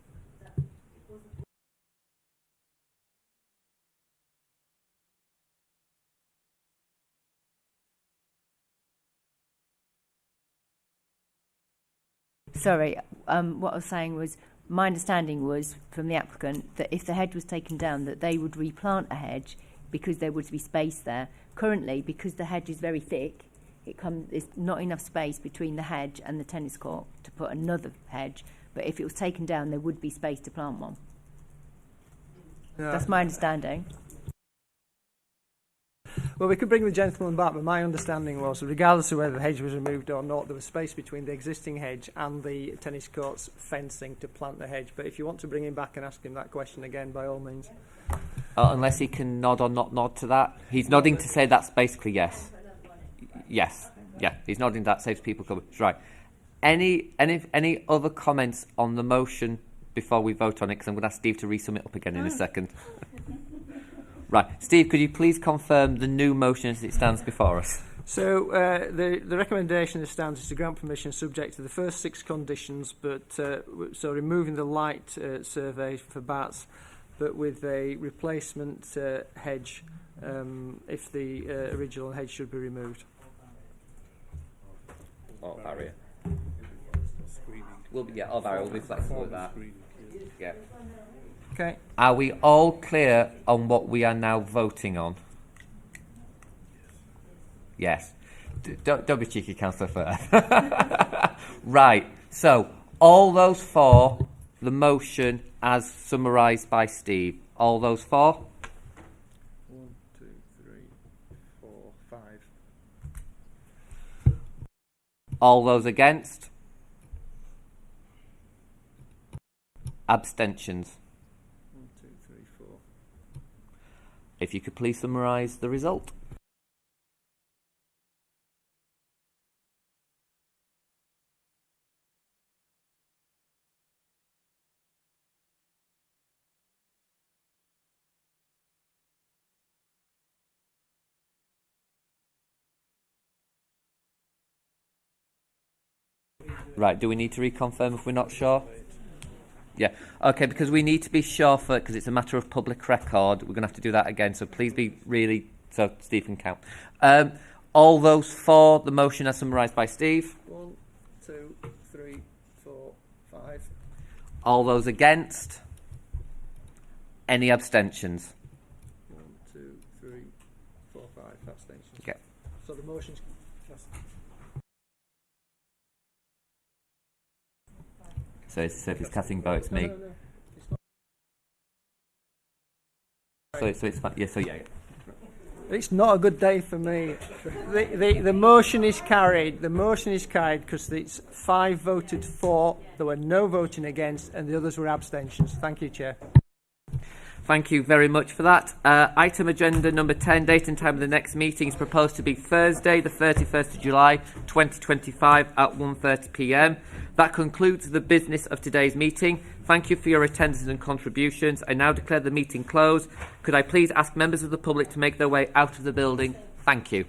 Sorry, what I was saying was, my understanding was from the applicant that if the hedge was taken down, that they would replant a hedge because there would be space there. Currently, because the hedge is very thick, there's not enough space between the hedge and the tennis court to put another hedge. But if it was taken down, there would be space to plant one. Yeah. That's my understanding. Well, we could bring the gentleman back, but my understanding was, regardless of whether the hedge was removed or not, there was space between the existing hedge and the tennis court's fencing to plant the hedge. But if you want to bring him back and ask him that question again, by all means. Unless he can nod or not nod to that. He's nodding to say that's basically yes. Yes. Yeah, he's nodding that, saves people cover. Right. Any other comments on the motion before we vote on it? Because I'm going to ask Steve to re-sum it up again in a second. Right. Steve, could you please confirm the new motion as it stands before us? So the recommendation that stands is to grant permission subject to the first 6 conditions, but so removing the light survey for bats, but with a replacement hedge if the original hedge should be removed. Or barrier. Barrier. We'll be flexible with that. Yeah. Okay. Are we all clear on what we are now voting on? Yes. Don't be cheeky, Councillor Firth. Right. So, all those for the motion as summarised by Steve. All those for? 1, 2, 3, 4, 5. All those against? Abstentions? 1, 2, 3, 4. If you could please summarise the result. Right, do we need to reconfirm if we're not sure? Yeah, okay, because we need to be sure because it's a matter of public record, we're going to have to do that again, so please be really, so Steve can count. All those for the motion as summarised by Steve? 1, 2, 3, 4, 5. All those against? Any abstentions? 1, 2, 3, 4, 5 abstentions. Okay. So the motion's... So if it's casting vote, it's me. No, it's So it's fine. Yeah, so yeah. It's not a good day for me. The motion is carried. The motion is carried because it's 5 voted for, there were no voting against, and the others were abstentions. Thank you, Chair. Thank you very much for that. Item agenda number 10, date and time of the next meeting is proposed to be Thursday, the 31st of July, 2025 at 1:30 p.m. That concludes the business of today's meeting. Thank you for your attendance and contributions. I now declare the meeting closed. Could I please ask members of the public to make their way out of the building? Thank you.